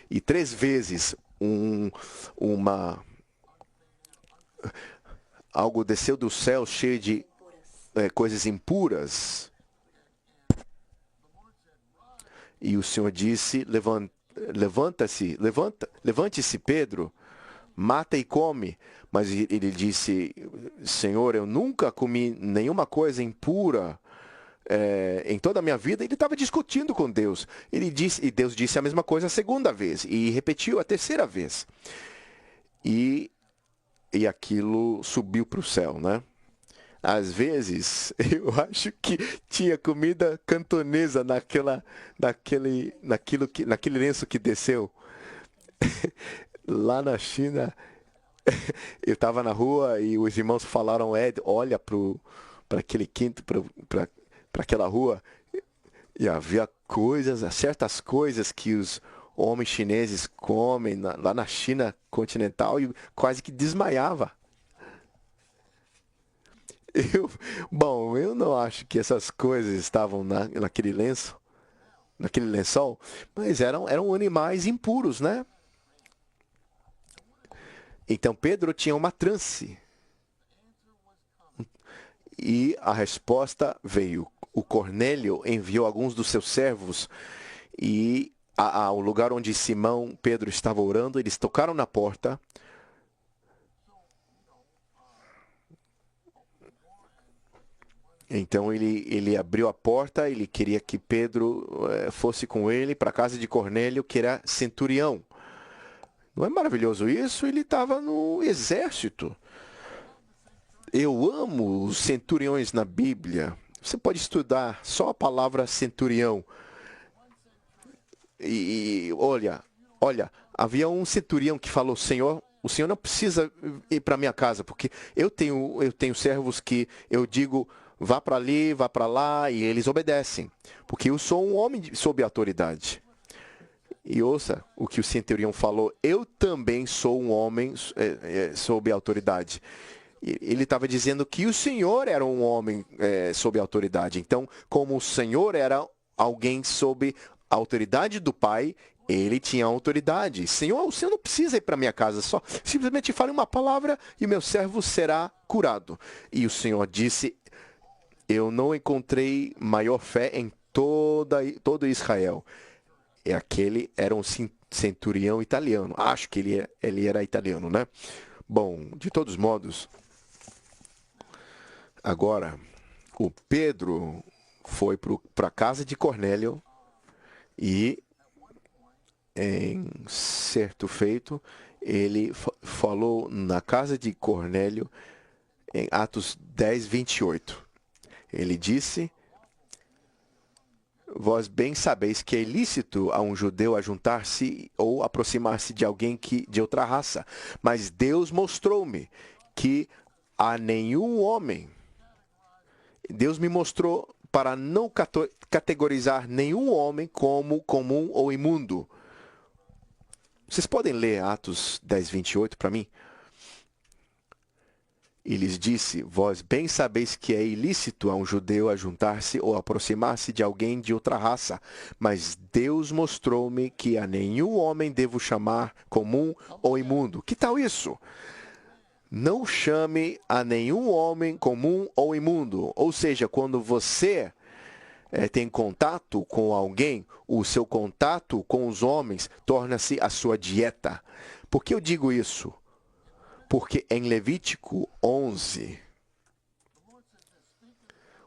Speaker 1: e 3 vezes algo desceu do céu cheio de coisas impuras. E o Senhor disse, levante-se, Pedro, mata e come. Mas ele disse, Senhor, eu nunca comi nenhuma coisa impura em toda a minha vida. Ele estava discutindo com Deus. E Deus disse a mesma coisa a segunda vez, e repetiu a terceira vez. E aquilo subiu para o céu, né? Às vezes, eu acho que tinha comida cantonesa naquele lenço que desceu. Lá na China, eu estava na rua e os irmãos falaram, Ed, olha para aquele quinto, para aquela rua. E havia certas coisas que os homens chineses comem lá na China continental e quase que desmaiava. Eu não acho que essas coisas estavam naquele lençol, mas eram animais impuros, né? Então Pedro tinha uma transe. E a resposta veio. O Cornélio enviou alguns dos seus servos e ao lugar onde Simão Pedro estava orando, eles tocaram na porta. Então ele abriu a porta, ele queria que Pedro fosse com ele para a casa de Cornélio, que era centurião. Não é maravilhoso isso? Ele estava no exército. Eu amo os centuriões na Bíblia. Você pode estudar só a palavra centurião. E olha, havia um centurião que falou: Senhor, o Senhor não precisa ir para minha casa, porque eu tenho servos que eu digo, vá para ali, vá para lá, e eles obedecem, porque eu sou um homem sob autoridade. E ouça o que o centurião falou: eu também sou um homem sob autoridade. Ele estava dizendo que o Senhor era um homem sob autoridade. Então, como o Senhor era alguém sob a autoridade do Pai, ele tinha autoridade. Senhor, o Senhor não precisa ir para minha casa, só simplesmente fale uma palavra e meu servo será curado. E o Senhor disse: eu não encontrei maior fé em todo Israel. E aquele era um centurião italiano. Acho que ele era italiano, né? Bom, de todos modos, agora o Pedro foi para a casa de Cornélio e, em certo feito, ele falou na casa de Cornélio em Atos 10, 28. Ele disse: vós bem sabeis que é ilícito a um judeu ajuntar-se ou aproximar-se de alguém de outra raça, mas Deus mostrou-me que a nenhum homem, Deus me mostrou para não categorizar nenhum homem como comum ou imundo. Vocês podem ler Atos 10, 28 para mim? E lhes disse: vós bem sabeis que é ilícito a um judeu ajuntar-se ou aproximar-se de alguém de outra raça, mas Deus mostrou-me que a nenhum homem devo chamar comum ou imundo. Que tal isso? Não chame a nenhum homem comum ou imundo. Ou seja, quando você tem contato com alguém, o seu contato com os homens torna-se a sua dieta. Por que eu digo isso? Porque em Levítico 11,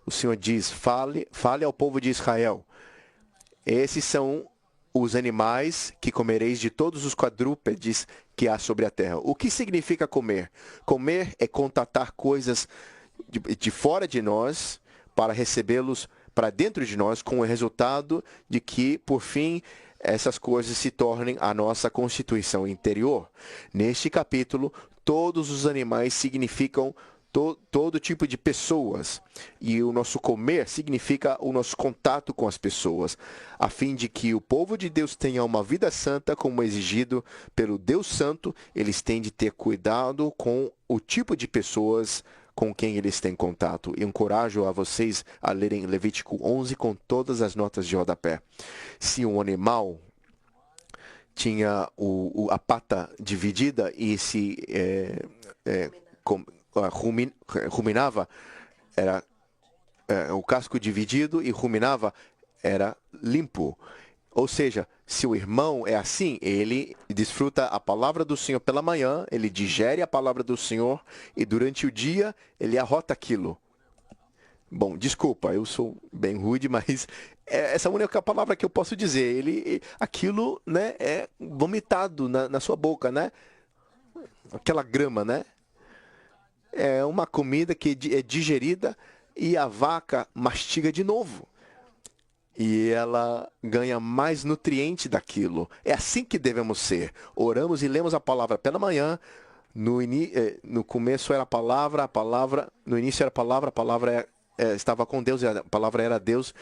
Speaker 1: o Senhor diz: fale ao povo de Israel. Esses são os animais que comereis de todos os quadrúpedes que há sobre a terra. O que significa comer? Comer é contatar coisas de fora de nós para recebê-los para dentro de nós, com o resultado de que, por fim, essas coisas se tornem a nossa constituição interior. Neste capítulo, todos os animais significam todo tipo de pessoas, e o nosso comer significa o nosso contato com as pessoas, a fim de que o povo de Deus tenha uma vida santa como exigido pelo Deus Santo. Eles têm de ter cuidado com o tipo de pessoas com quem eles têm contato. Eu encorajo a vocês a lerem Levítico 11 com todas as notas de rodapé. Se um animal tinha a pata dividida e se ruminava, era o casco dividido, e ruminava, era limpo. Ou seja, se o irmão é assim, ele desfruta a palavra do Senhor pela manhã, ele digere a palavra do Senhor e durante o dia ele arrota aquilo. Bom, desculpa, eu sou bem rude, mas essa é a única palavra que eu posso dizer. Aquilo, né, é vomitado na sua boca, né? Aquela grama, né? É uma comida que é digerida e a vaca mastiga de novo. E ela ganha mais nutriente daquilo. É assim que devemos ser. Oramos e lemos a palavra pela manhã. No começo era a palavra, no início era a palavra estava com Deus, e a palavra era Deus.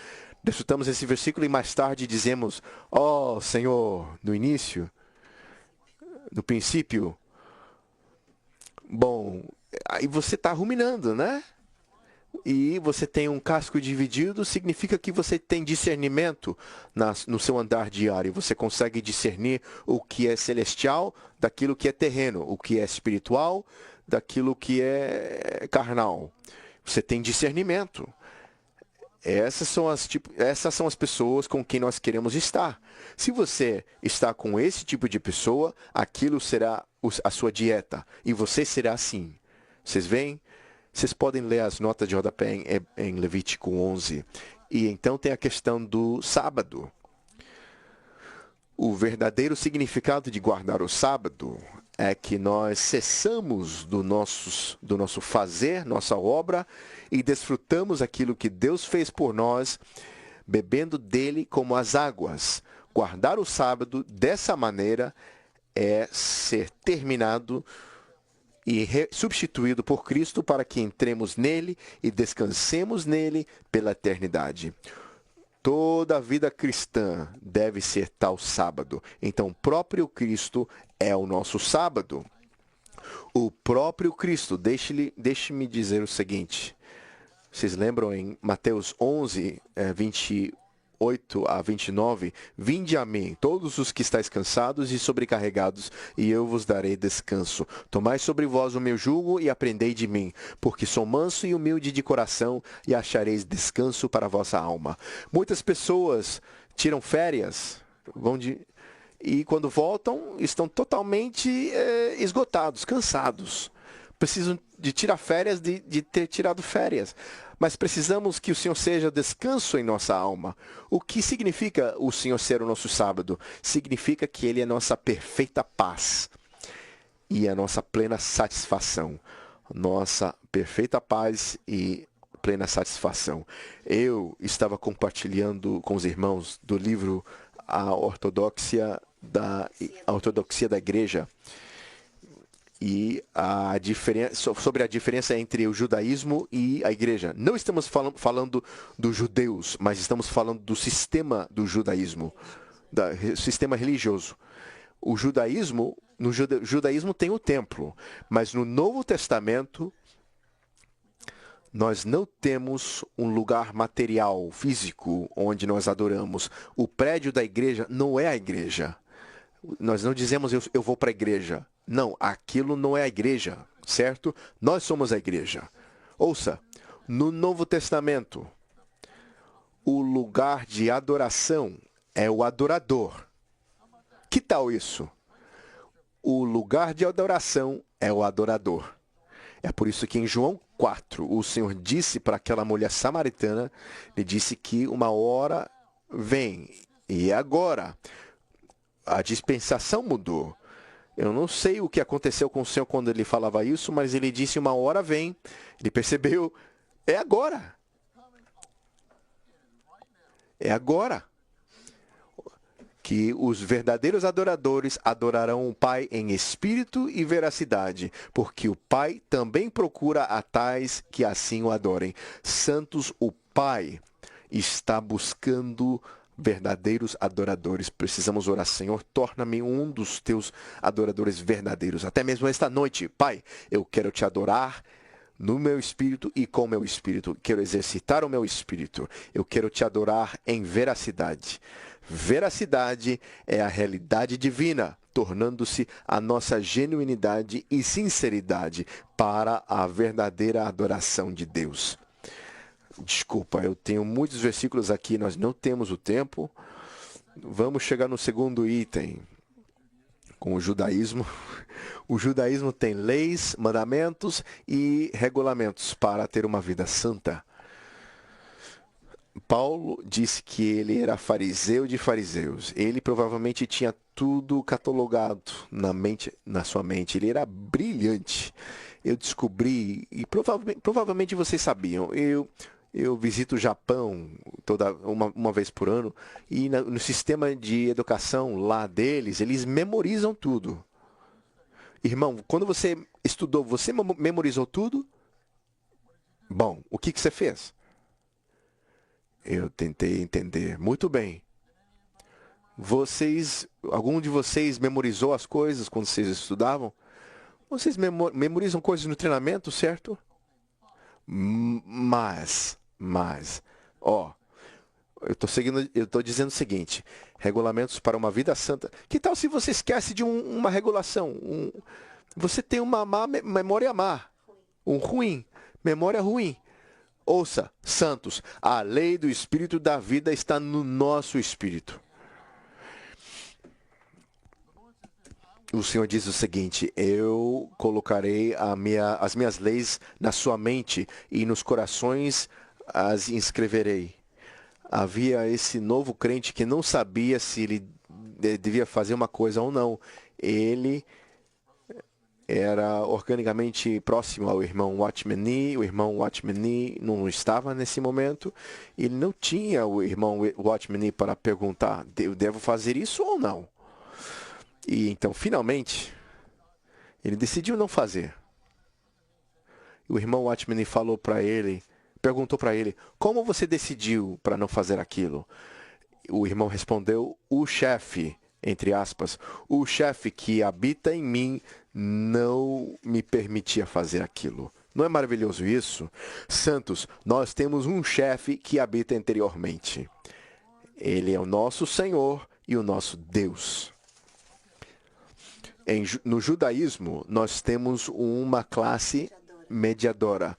Speaker 1: Desfrutamos esse versículo e mais tarde dizemos: ó Senhor, no início, no princípio. Bom, aí você está ruminando, né? E você tem um casco dividido, significa que você tem discernimento no seu andar diário. Você consegue discernir o que é celestial daquilo que é terreno, o que é espiritual daquilo que é carnal. Você tem discernimento. Essas são as pessoas com quem nós queremos estar. Se você está com esse tipo de pessoa, aquilo será a sua dieta. E você será assim. Vocês veem? Vocês podem ler as notas de rodapé em Levítico 11. E então tem a questão do sábado. O verdadeiro significado de guardar o sábado é que nós cessamos do nosso fazer, nossa obra, e desfrutamos aquilo que Deus fez por nós, bebendo dele como as águas. Guardar o sábado dessa maneira é ser terminado e substituído por Cristo para que entremos nele e descansemos nele pela eternidade. Toda a vida cristã deve ser tal sábado. Então, o próprio Cristo é o nosso sábado. O próprio Cristo, deixe-me dizer o seguinte. Vocês lembram em Mateus 11, 28 a 29? Vinde a mim, todos os que estáis cansados e sobrecarregados, e eu vos darei descanso. Tomai sobre vós o meu jugo e aprendei de mim, porque sou manso e humilde de coração, e achareis descanso para a vossa alma. Muitas pessoas tiram férias, e quando voltam, estão totalmente esgotados, cansados. Precisam de tirar férias, de ter tirado férias. Mas precisamos que o Senhor seja descanso em nossa alma. O que significa o Senhor ser o nosso sábado? Significa que Ele é nossa perfeita paz e a nossa plena satisfação. Nossa perfeita paz e plena satisfação. Eu estava compartilhando com os irmãos do livro A Ortodoxia da Igreja, e sobre a diferença entre o judaísmo e a igreja. Não estamos falando dos judeus, mas estamos falando do sistema do judaísmo, do sistema religioso. O judaísmo, no judaísmo tem o templo, mas no Novo Testamento nós não temos um lugar material, físico, onde nós adoramos. O prédio da igreja não é a igreja. Nós não dizemos eu vou para a igreja. Não, aquilo não é a igreja, certo? Nós somos a igreja. Ouça, no Novo Testamento, o lugar de adoração é o adorador. Que tal isso? O lugar de adoração é o adorador. É por isso que em João 4, o Senhor disse para aquela mulher samaritana, ele disse que uma hora vem, e agora a dispensação mudou. Eu não sei o que aconteceu com o Senhor quando ele falava isso, mas ele disse uma hora vem. Ele percebeu, é agora. É agora que os verdadeiros adoradores adorarão o Pai em espírito e veracidade, porque o Pai também procura a tais que assim o adorem. Santos, o Pai está buscando verdadeiros adoradores. Precisamos orar, Senhor, torna-me um dos teus adoradores verdadeiros. Até mesmo esta noite, Pai, eu quero te adorar no meu espírito e com o meu espírito. Quero exercitar o meu espírito. Eu quero te adorar em veracidade. Veracidade é a realidade divina, tornando-se a nossa genuinidade e sinceridade para a verdadeira adoração de Deus. Desculpa, eu tenho muitos versículos aqui, nós não temos o tempo. Vamos chegar no segundo item, com o judaísmo. O judaísmo tem leis, mandamentos e regulamentos para ter uma vida santa. Paulo disse que ele era fariseu de fariseus. Ele provavelmente tinha tudo catalogado na sua mente. Ele era brilhante. Eu descobri, e provavelmente vocês sabiam, eu visito o Japão uma vez por ano, e no sistema de educação lá deles, eles memorizam tudo. Irmão, quando você estudou, você memorizou tudo? Bom, o que você fez? Eu tentei entender. Muito bem. Algum de vocês memorizou as coisas quando vocês estudavam? Vocês memorizam coisas no treinamento, certo? Mas, eu estou dizendo o seguinte: regulamentos para uma vida santa. Que tal se você esquece de uma regulação? Você tem uma memória má, memória ruim. Ouça, santos, a lei do Espírito da vida está no nosso espírito. O Senhor diz o seguinte: eu colocarei as minhas leis na sua mente e nos corações as inscreverei. Havia esse novo crente que não sabia se ele devia fazer uma coisa ou não. Ele era organicamente próximo ao irmão Watchman Nee. O irmão Watchman Nee não estava nesse momento. Ele não tinha o irmão Watchman Nee para perguntar: eu devo fazer isso ou não? E então, finalmente, ele decidiu não fazer. O irmão Watchman Nee falou para ele, perguntou para ele: como você decidiu para não fazer aquilo? O irmão respondeu: o chefe, entre aspas, o chefe que habita em mim não me permitia fazer aquilo. Não é maravilhoso isso? Santos, nós temos um chefe que habita interiormente. Ele é o nosso Senhor e o nosso Deus. No judaísmo, nós temos uma classe mediadora.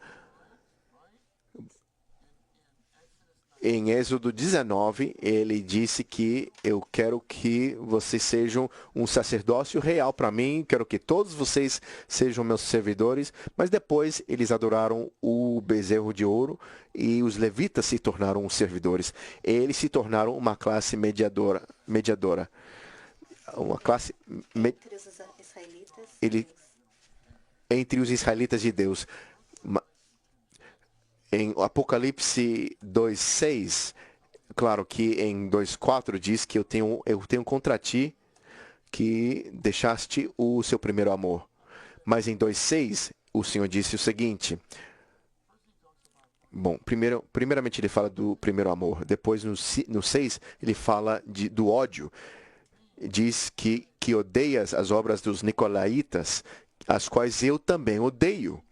Speaker 1: Em Êxodo 19, ele disse que eu quero que vocês sejam um sacerdócio real para mim, quero que todos vocês sejam meus servidores, mas depois eles adoraram o bezerro de ouro e os levitas se tornaram os servidores. Eles se tornaram uma classe mediadora. Uma classe
Speaker 2: entre os israelitas
Speaker 1: entre os israelitas de Deus. Em Apocalipse 2:6, claro que em 2:4 diz que eu tenho contra ti que deixaste o seu primeiro amor. Mas em 2:6, o Senhor disse o seguinte. Bom, primeiramente ele fala do primeiro amor. Depois, no 6, ele fala do ódio. Diz que odeias as obras dos nicolaítas, as quais eu também odeio.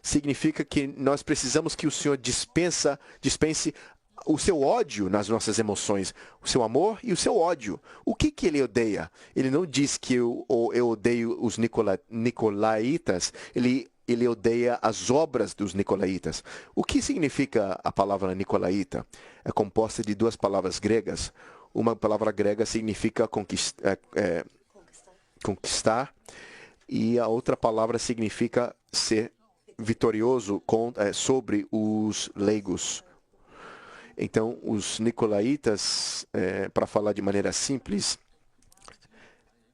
Speaker 1: Significa que nós precisamos que o Senhor dispense o seu ódio nas nossas emoções, o seu amor e o seu ódio. O que ele odeia? Ele não diz que eu odeio os nicolaítas, ele odeia as obras dos nicolaítas. O que significa a palavra nicolaíta? É composta de duas palavras gregas. Uma palavra grega significa conquistar e a outra palavra significa ser vitorioso sobre os leigos. Então, os nicolaítas, para falar de maneira simples,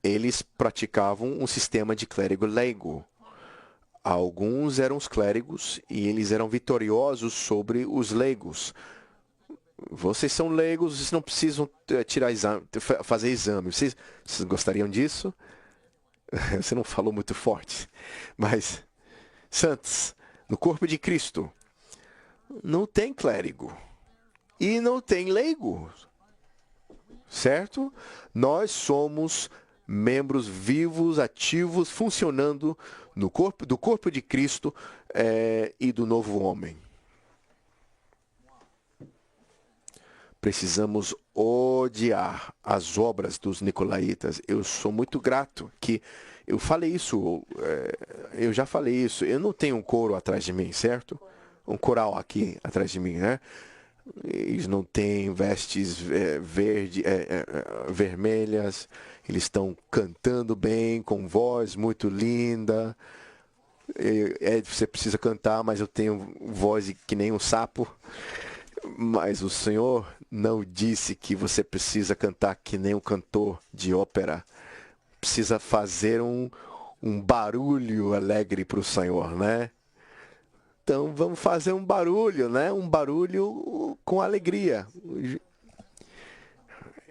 Speaker 1: eles praticavam um sistema de clérigo leigo. Alguns eram os clérigos e eles eram vitoriosos sobre os leigos. Vocês são leigos, vocês não precisam fazer exame. Vocês gostariam disso? Você não falou muito forte, mas... Santos, no corpo de Cristo, não tem clérigo e não tem leigo, certo? Nós somos membros vivos, ativos, funcionando do corpo de Cristo e do novo homem. Precisamos odiar as obras dos nicolaítas. Eu sou muito grato que eu falei isso, eu já falei isso. Eu não tenho um coro atrás de mim, certo? Um coral aqui atrás de mim, né? Eles não têm vestes vermelhas. Eles estão cantando bem, com voz muito linda. Você precisa cantar, mas eu tenho voz que nem um sapo. Mas o Senhor não disse que você precisa cantar que nem um cantor de ópera. Precisa fazer um barulho alegre para o Senhor, né? Então vamos fazer um barulho, né? Um barulho com alegria.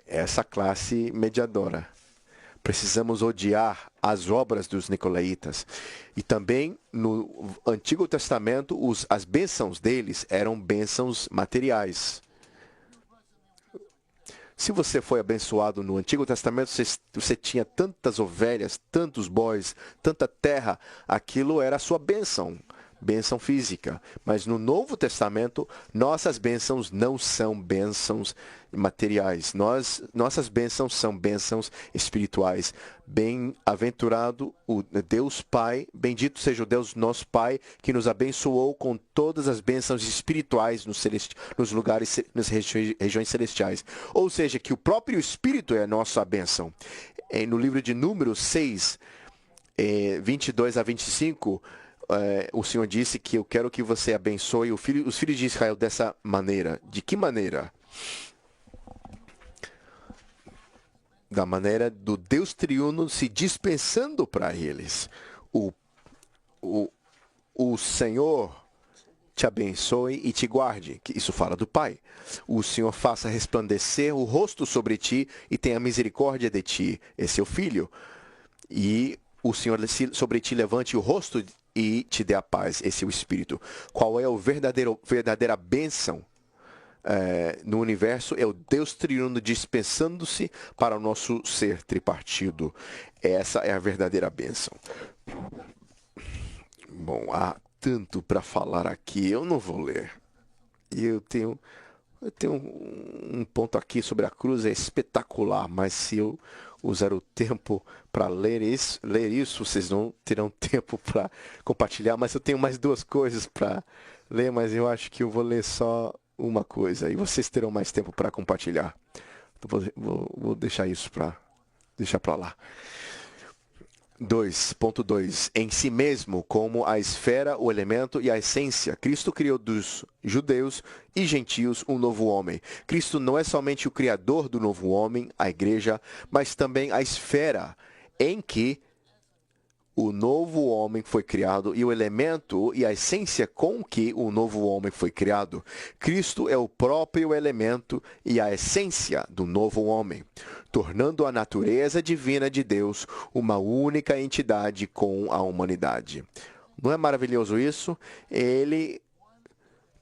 Speaker 1: Essa classe mediadora. Precisamos odiar as obras dos nicolaítas. E também no Antigo Testamento, as bênçãos deles eram bênçãos materiais. Se você foi abençoado no Antigo Testamento, você tinha tantas ovelhas, tantos bois, tanta terra, aquilo era a sua bênção. Bênção física. Mas no Novo Testamento, nossas bênçãos não são bênçãos materiais. Nossas bênçãos são bênçãos espirituais. Bem-aventurado o Deus Pai, bendito seja o Deus nosso Pai, que nos abençoou com todas as bênçãos espirituais nos lugares, nas regiões celestiais. Ou seja, que o próprio Espírito é a nossa bênção. No livro de Números 6, 22 a 25, o Senhor disse que eu quero que você abençoe os filhos de Israel dessa maneira. De que maneira? da maneira do Deus triuno se dispensando para eles. O Senhor te abençoe e te guarde. Que isso fala do Pai. O Senhor faça resplandecer o rosto sobre ti e tenha misericórdia de ti. Esse é o Filho. E o Senhor sobre ti levante o rosto e te dê a paz. Esse é o Espírito. Qual é a verdadeira bênção no universo? É o Deus triuno dispensando-se para o nosso ser tripartido. Essa é a verdadeira bênção. Bom, há tanto para falar aqui, eu não vou ler. Eu tenho um ponto aqui sobre a cruz, é espetacular, mas se eu usar o tempo para ler isso, vocês não terão tempo para compartilhar. Mas eu tenho mais duas coisas para ler, mas eu acho que eu vou ler só uma coisa e vocês terão mais tempo para compartilhar. Então, vou deixar isso para lá. 2.2 Em si mesmo, como a esfera, o elemento e a essência, Cristo criou dos judeus e gentios um novo homem. Cristo não é somente o criador do novo homem, a igreja, mas também a esfera em que o novo homem foi criado e o elemento e a essência com que o novo homem foi criado. Cristo é o próprio elemento e a essência do novo homem, tornando a natureza divina de Deus uma única entidade com a humanidade. Não é maravilhoso isso? Ele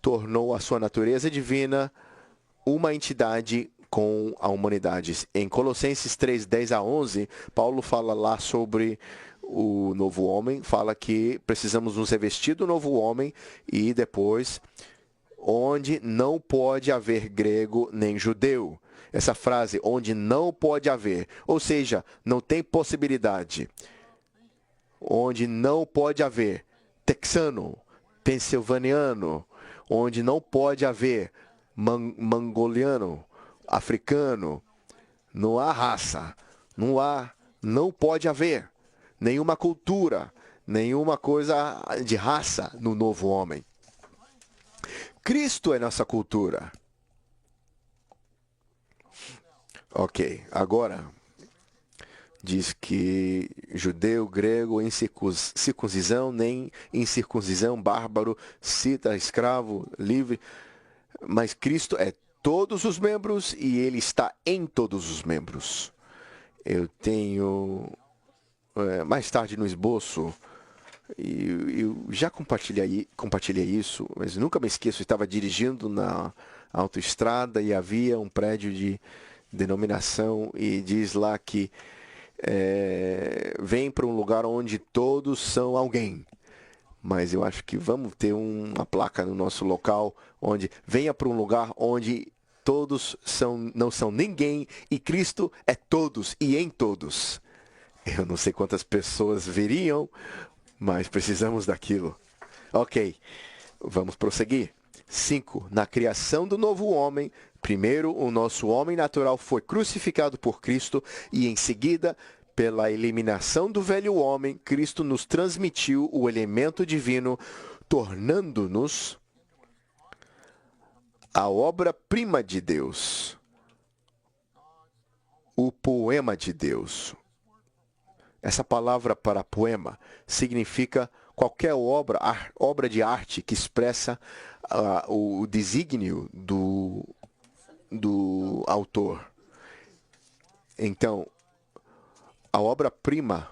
Speaker 1: tornou a sua natureza divina uma entidade com a humanidade. Em Colossenses 3, 10 a 11, Paulo fala lá sobre o novo homem, fala que precisamos nos revestir do novo homem e depois, onde não pode haver grego nem judeu. Essa frase, onde não pode haver, ou seja, não tem possibilidade. Onde não pode haver texano, pensilvaniano, onde não pode haver mongoliano, africano, não há raça, não pode haver nenhuma cultura, nenhuma coisa de raça no novo homem. Cristo é nossa cultura. Ok, agora diz que judeu, grego, circuncisão, nem incircuncisão, bárbaro, cita, escravo, livre. Mas Cristo é todos os membros e Ele está em todos os membros. Eu tenho, mais tarde no esboço, eu já compartilhei isso, mas nunca me esqueço, eu estava dirigindo na autoestrada e havia um prédio de denominação e diz lá que vem para um lugar onde todos são alguém. Mas eu acho que vamos ter uma placa no nosso local onde venha para um lugar onde todos não são ninguém e Cristo é todos e em todos. Eu não sei quantas pessoas viriam, mas precisamos daquilo. Ok, vamos prosseguir. 5. Na criação do novo homem, primeiro o nosso homem natural foi crucificado por Cristo e em seguida, pela eliminação do velho homem, Cristo nos transmitiu o elemento divino, tornando-nos a obra-prima de Deus, o poema de Deus. Essa palavra para poema significa qualquer obra de arte que expressa o desígnio do autor. Então, a obra-prima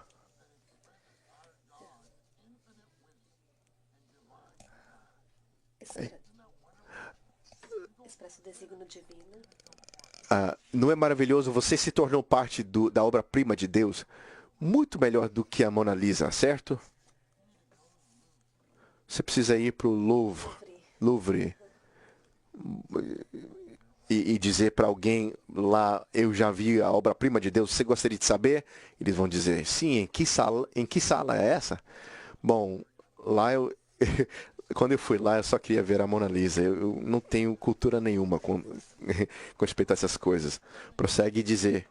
Speaker 2: expressa o desígnio divino.
Speaker 1: Não é maravilhoso? Você se tornou parte da obra-prima de Deus, muito melhor do que a Mona Lisa, certo? Você precisa ir para o Louvre e dizer para alguém lá, eu já vi a obra-prima de Deus, você gostaria de saber? Eles vão dizer, sim, em que sala é essa? Bom, lá quando eu fui lá, eu só queria ver a Mona Lisa. Eu não tenho cultura nenhuma com respeito a essas coisas. Prossegue dizer,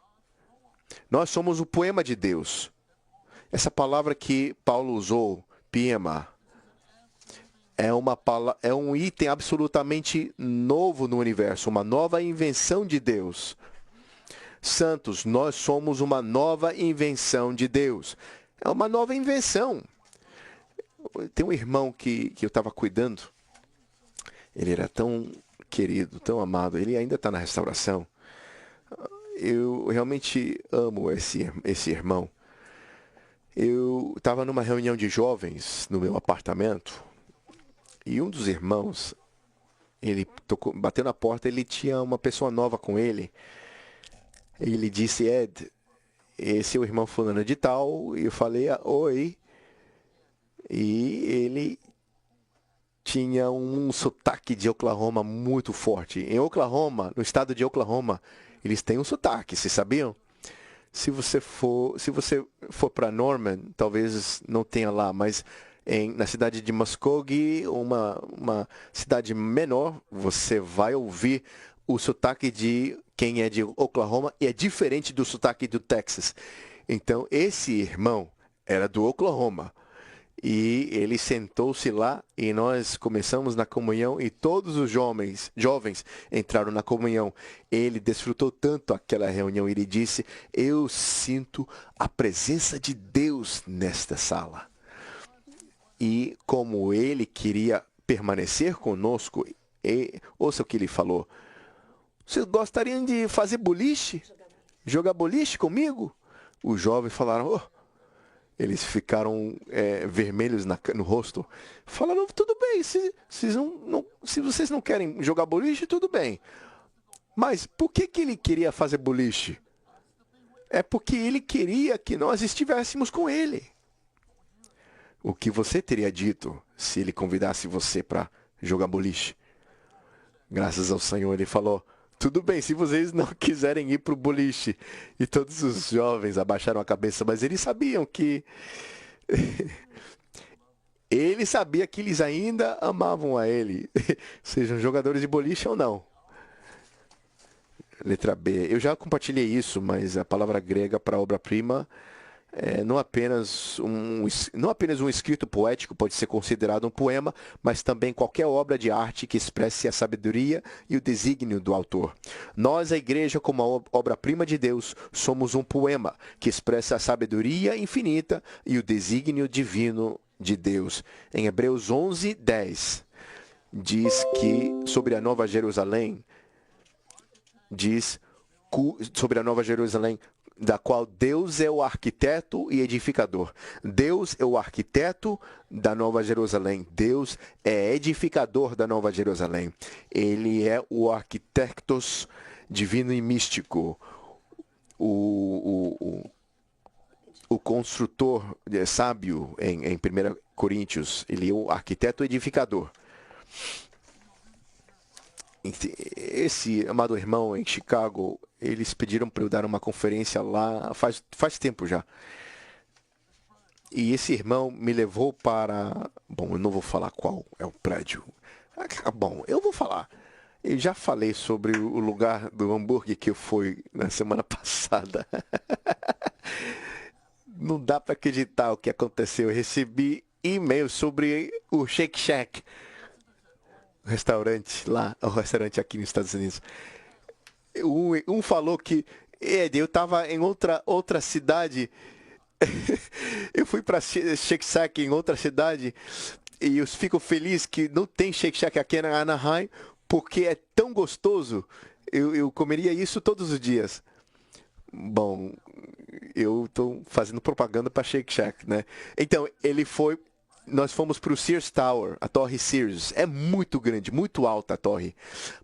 Speaker 1: nós somos o poema de Deus. Essa palavra que Paulo usou, poema, é um item absolutamente novo no universo, uma nova invenção de Deus. santos. Nós somos uma nova invenção de Deus. É uma nova invenção. Tem um irmão que eu estava cuidando. Ele era tão querido, tão amado. Ele ainda está na restauração. Eu realmente amo esse irmão. Eu estava numa reunião de jovens no meu apartamento. E um dos irmãos, ele bateu na porta, ele tinha uma pessoa nova com ele. Ele disse: Ed, esse é o irmão fulano de tal. E eu falei: oi. E ele tinha um sotaque de Oklahoma muito forte. Em Oklahoma, no estado de Oklahoma, eles têm um sotaque, vocês sabiam? Se você for para Norman, talvez não tenha lá, mas na cidade de Muskogee, uma cidade menor, você vai ouvir o sotaque de quem é de Oklahoma e é diferente do sotaque do Texas. Então, esse irmão era do Oklahoma. E ele sentou-se lá e nós começamos na comunhão e todos os jovens entraram na comunhão. Ele desfrutou tanto aquela reunião, ele disse: eu sinto a presença de Deus nesta sala. E como ele queria permanecer conosco, ouça o que ele falou: vocês gostariam de fazer boliche? Jogar boliche comigo? Os jovens falaram: oh. Eles ficaram vermelhos no rosto. Falaram: tudo bem, se vocês não querem jogar boliche, tudo bem. Mas por que ele queria fazer boliche? É porque ele queria que nós estivéssemos com ele. O que você teria dito se ele convidasse você para jogar boliche? Graças ao Senhor, ele falou: tudo bem, se vocês não quiserem ir para o boliche. E todos os jovens abaixaram a cabeça, mas eles sabiam que... ele sabia que eles ainda amavam a ele, sejam jogadores de boliche ou não. Letra B. Eu já compartilhei isso, mas a palavra grega para obra-prima não apenas um escrito poético pode ser considerado um poema, mas também qualquer obra de arte que expresse a sabedoria e o desígnio do autor. Nós, a igreja, como a obra-prima de Deus, somos um poema que expressa a sabedoria infinita e o desígnio divino de Deus. Em Hebreus 11:10, diz que sobre a Nova Jerusalém, da qual Deus é o arquiteto e edificador. Deus é o arquiteto da Nova Jerusalém. Deus é edificador da Nova Jerusalém. Ele é o arquitectos divino e místico. O construtor sábio em 1 Coríntios. Ele é o arquiteto edificador. Esse amado irmão em Chicago, eles pediram para eu dar uma conferência lá faz tempo já. E esse irmão me levou para... Bom, eu não vou falar qual é o prédio. Bom, eu vou falar. Eu já falei sobre o lugar do hambúrguer que eu fui na semana passada. Não dá para acreditar o que aconteceu. Eu recebi e-mail sobre o Shake Shack. Restaurante lá, o restaurante aqui nos Estados Unidos. Um falou que eu estava em outra cidade. Eu fui para Shake Shack em outra cidade e eu fico feliz que não tem Shake Shack aqui na Anaheim porque é tão gostoso. Eu comeria isso todos os dias. Bom, eu estou fazendo propaganda para Shake Shack, né? Então, nós fomos para o Sears Tower, a torre Sears. É muito grande, muito alta a torre.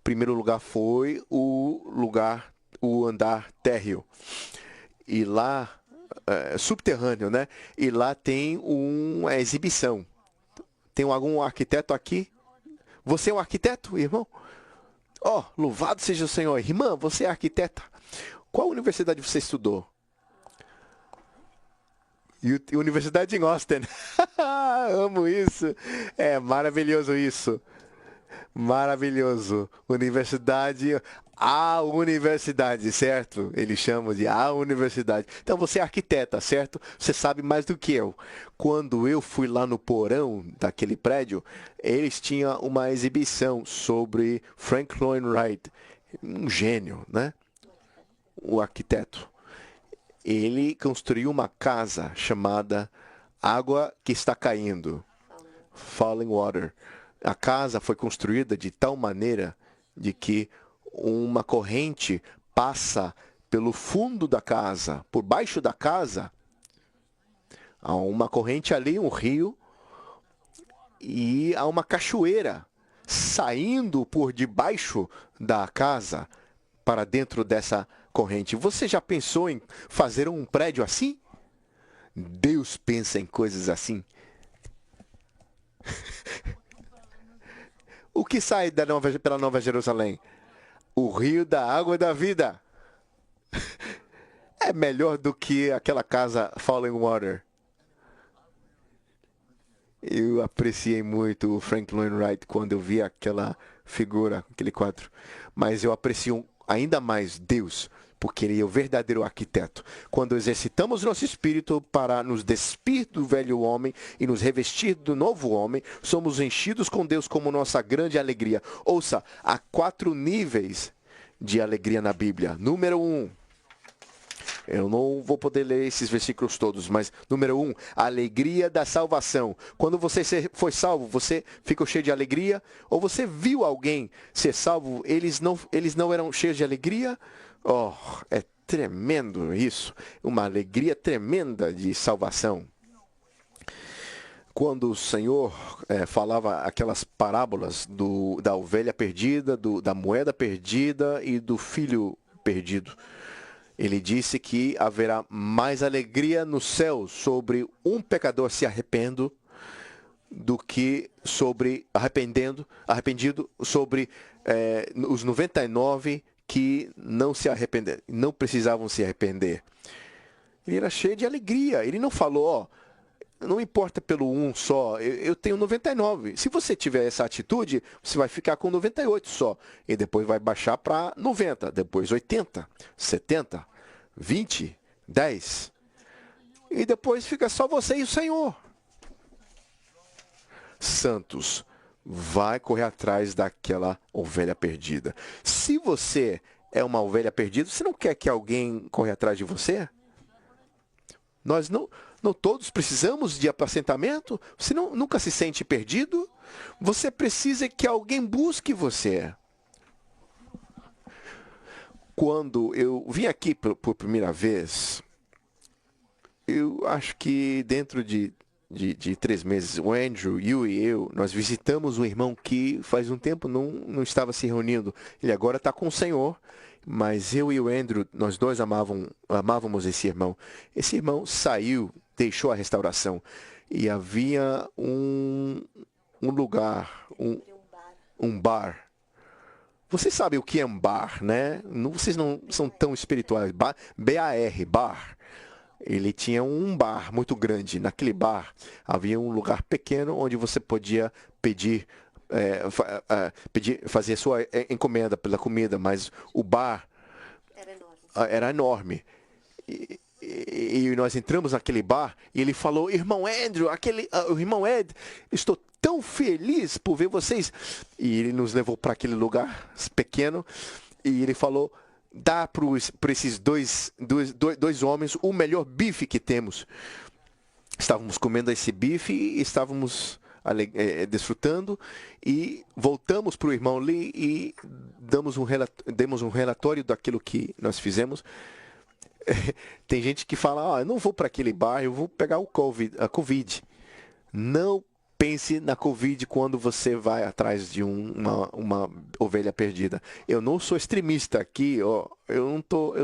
Speaker 1: Primeiro lugar foi o andar térreo. E lá, subterrâneo, né? E lá tem uma exibição. Tem algum arquiteto aqui? Você é um arquiteto, irmão? Oh, louvado seja o Senhor. Irmã, você é arquiteta. Qual universidade você estudou? Universidade em Austin. Amo isso. É maravilhoso isso. Maravilhoso. A universidade, certo? Eles chamam de a universidade. Então você é arquiteta, certo? Você sabe mais do que eu. Quando eu fui lá no porão daquele prédio, eles tinham uma exibição sobre Frank Lloyd Wright. Um gênio, né? o arquiteto. Ele construiu uma casa chamada Água que está caindo, Falling Water. A casa foi construída de tal maneira de que uma corrente passa pelo fundo da casa, por baixo da casa. Há uma corrente ali, um rio, e há uma cachoeira saindo por debaixo da casa para dentro dessa corrente. Você já pensou em fazer um prédio assim? Deus pensa em coisas assim. O que sai pela Nova Jerusalém? O rio da água da vida. É melhor do que aquela casa Falling Water. Eu apreciei muito o Frank Lloyd Wright quando eu vi aquela figura, aquele quadro. Mas eu aprecio ainda mais Deus, porque Ele é o verdadeiro arquiteto. Quando exercitamos nosso espírito para nos despir do velho homem e nos revestir do novo homem, somos enchidos com Deus como nossa grande alegria. Ouça, há 4 níveis de alegria na Bíblia. Número 1. Eu não vou poder ler esses versículos todos, mas número 1, a alegria da salvação. Quando você foi salvo, você ficou cheio de alegria? Ou você viu alguém ser salvo, eles não eram cheios de alegria? Oh, é tremendo isso. Uma alegria tremenda de salvação. Quando o Senhor falava aquelas parábolas da ovelha perdida, da moeda perdida e do filho perdido, Ele disse que haverá mais alegria no céu sobre um pecador se arrependendo do que sobre arrependido sobre os 99 que não se arrependeram, não precisavam se arrepender. Ele era cheio de alegria. Ele não falou, não importa pelo um só, eu tenho 99. Se você tiver essa atitude, você vai ficar com 98 só. E depois vai baixar para 90, depois 80, 70, 20, 10. E depois fica só você e o Senhor. Santos, vai correr atrás daquela ovelha perdida. Se você é uma ovelha perdida, você não quer que alguém corra atrás de você? Nós não todos precisamos de apacentamento? Você nunca se sente perdido? Você precisa que alguém busque você. Quando eu vim aqui por primeira vez, eu acho que dentro de 3 meses, o Andrew, you e eu, nós visitamos um irmão que faz um tempo não estava se reunindo. Ele agora está com o Senhor, mas eu e o Andrew, nós dois amávamos esse irmão. Esse irmão saiu, deixou a restauração e havia um lugar, um bar. Você sabe o que é um bar, né? Vocês não são tão espirituais. B-A-R, bar. Ele tinha um bar muito grande. Naquele bar havia um lugar pequeno onde você podia fazer sua encomenda pela comida, mas o bar era enorme. E nós entramos naquele bar e ele falou, irmão Andrew, o irmão Ed, estou tão feliz por ver vocês. E ele nos levou para aquele lugar pequeno e ele falou, dá para esses dois homens o melhor bife que temos. Estávamos comendo esse bife e estávamos desfrutando e voltamos para o irmão Lee e demos um relatório daquilo que nós fizemos. Tem gente que fala, eu não vou para aquele bar, eu vou pegar a Covid. Não pense na Covid quando você vai atrás de uma ovelha perdida. Eu não sou extremista aqui, eu não tô...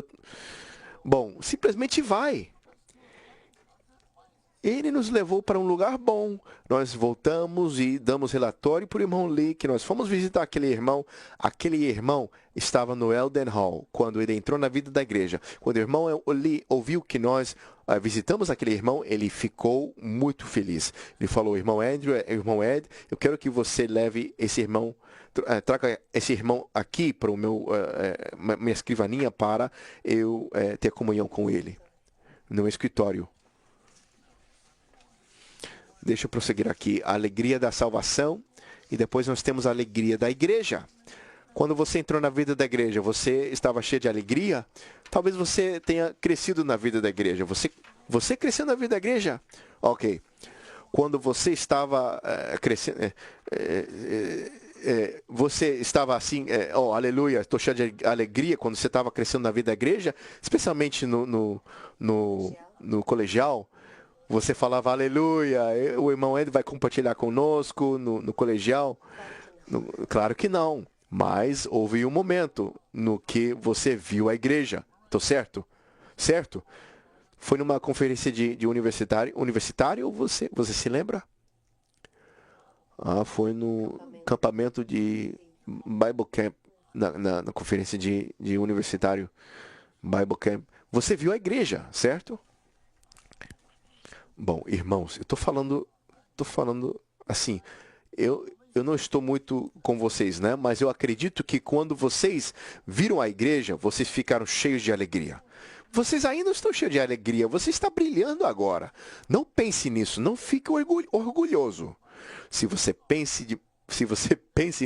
Speaker 1: Bom, simplesmente vai. Ele nos levou para um lugar bom. Nós voltamos e damos relatório para o irmão Lee, que nós fomos visitar aquele irmão. Aquele irmão estava no Elden Hall, quando ele entrou na vida da igreja. Quando o irmão Lee ouviu que nós visitamos aquele irmão, ele ficou muito feliz. Ele falou, irmão Andrew, irmão Ed, eu quero que você leve esse irmão, traga esse irmão aqui para minha escrivaninha para eu ter comunhão com ele, no escritório. Deixa eu prosseguir aqui. A alegria da salvação e depois nós temos a alegria da igreja. Quando você entrou na vida da igreja, você estava cheio de alegria? Talvez você tenha crescido na vida da igreja. Você cresceu na vida da igreja? Ok. Quando você estava crescendo, você estava assim, oh, aleluia, estou cheio de alegria quando você estava crescendo na vida da igreja, especialmente no colegial. Você falava aleluia, o irmão Ed vai compartilhar conosco no colegial. Claro que não, mas houve um momento no que você viu a igreja, tô certo? Certo? Foi numa conferência de universitário, você se lembra? Foi no campamento de Bible Camp, na conferência de universitário Bible Camp. Você viu a igreja, certo? Bom, irmãos, eu tô falando assim, eu não estou muito com vocês, né? Mas eu acredito que quando vocês viram a igreja, vocês ficaram cheios de alegria. Vocês ainda estão cheios de alegria, você está brilhando agora. Não pense nisso, não fique orgulhoso. Se você pense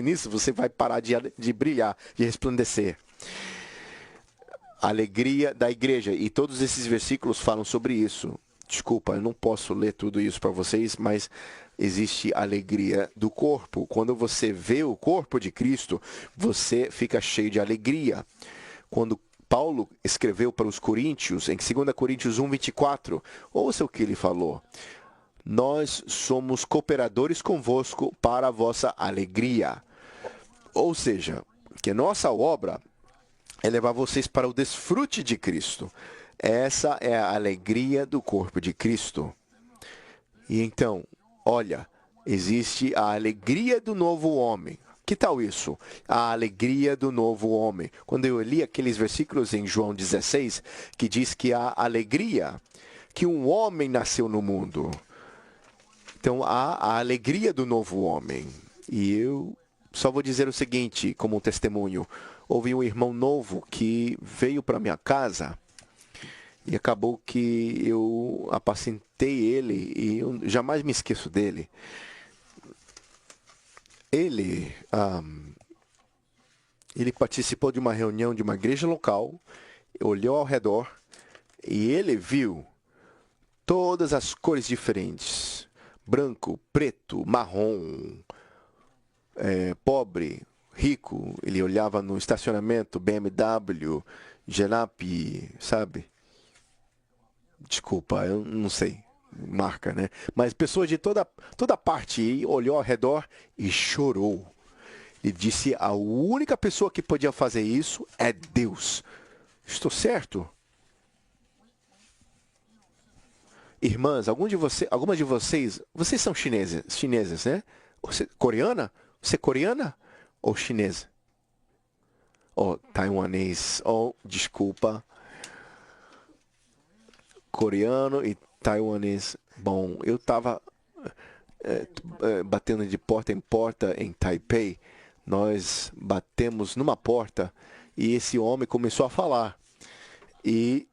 Speaker 1: nisso, você vai parar de brilhar, de resplandecer. A alegria da igreja, e todos esses versículos falam sobre isso. Desculpa, eu não posso ler tudo isso para vocês, mas existe a alegria do corpo. Quando você vê o corpo de Cristo, você fica cheio de alegria. Quando Paulo escreveu para os Coríntios, em 2 Coríntios 1:24, ouça o que ele falou. Nós somos cooperadores convosco para a vossa alegria. Ou seja, que nossa obra é levar vocês para o desfrute de Cristo. Essa é a alegria do corpo de Cristo. E então, olha, existe a alegria do novo homem. Que tal isso? A alegria do novo homem. Quando eu li aqueles versículos em João 16, que diz que há alegria, que um homem nasceu no mundo. Então, há a alegria do novo homem. E eu só vou dizer o seguinte, como um testemunho. Houve um irmão novo que veio para minha casa e acabou que eu apacentei ele e eu jamais me esqueço dele. Ele participou de uma reunião de uma igreja local, olhou ao redor e ele viu todas as cores diferentes. Branco, preto, marrom, pobre, rico. Ele olhava no estacionamento, BMW, Gelap, sabe? Desculpa, eu não sei, marca, né? Mas pessoas de toda parte olhou ao redor e chorou. E disse, a única pessoa que podia fazer isso é Deus. Estou certo? Irmãs, algumas de vocês são chinesas, né? Coreana? Você é coreana ou chinesa? Oh, taiwanês. Oh, desculpa. Coreano e taiwanês. Bom, eu estava batendo de porta em porta em Taipei. Nós batemos numa porta e esse homem começou a falar. E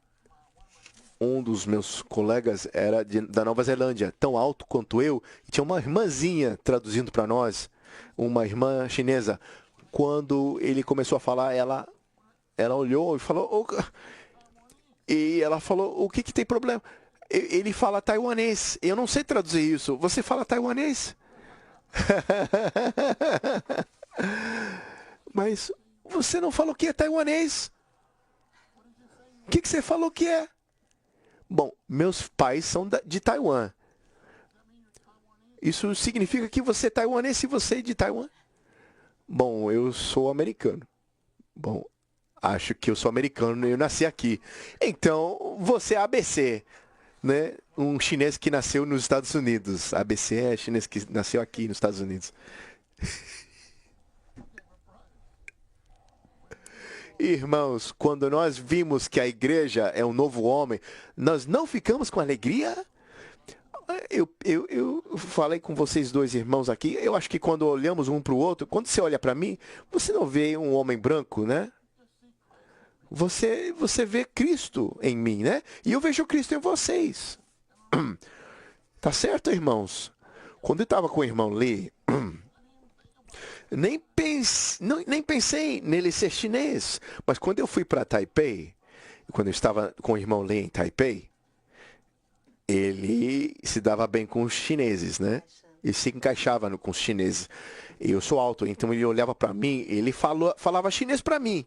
Speaker 1: um dos meus colegas era da Nova Zelândia, tão alto quanto eu, e tinha uma irmãzinha traduzindo para nós, uma irmã chinesa. Quando ele começou a falar, ela olhou e falou... Oh, e ela falou, o que tem problema? Ele fala taiwanês. Eu não sei traduzir isso. Você fala taiwanês? Mas você não falou que é taiwanês. O que você falou que é? Bom, meus pais são de Taiwan. Isso significa que você é taiwanês se você é de Taiwan? Bom, eu sou americano. Bom, acho que eu sou americano e eu nasci aqui. Então, você é ABC, né? Um chinês que nasceu nos Estados Unidos. ABC é chinês que nasceu aqui nos Estados Unidos. Irmãos, quando nós vimos que a igreja é um novo homem, nós não ficamos com alegria? Eu falei com vocês dois irmãos aqui, eu acho que quando olhamos um para o outro, quando você olha para mim, você não vê um homem branco, né? Você vê Cristo em mim, né? E eu vejo Cristo em vocês. Tá certo, irmãos? Quando eu estava com o irmão Lee, nem nem pensei nele ser chinês. Mas quando eu fui para Taipei, quando eu estava com o irmão Lee em Taipei, ele se dava bem com os chineses, né? Ele se encaixava com os chineses. Eu sou alto, então ele olhava para mim, ele falava chinês para mim.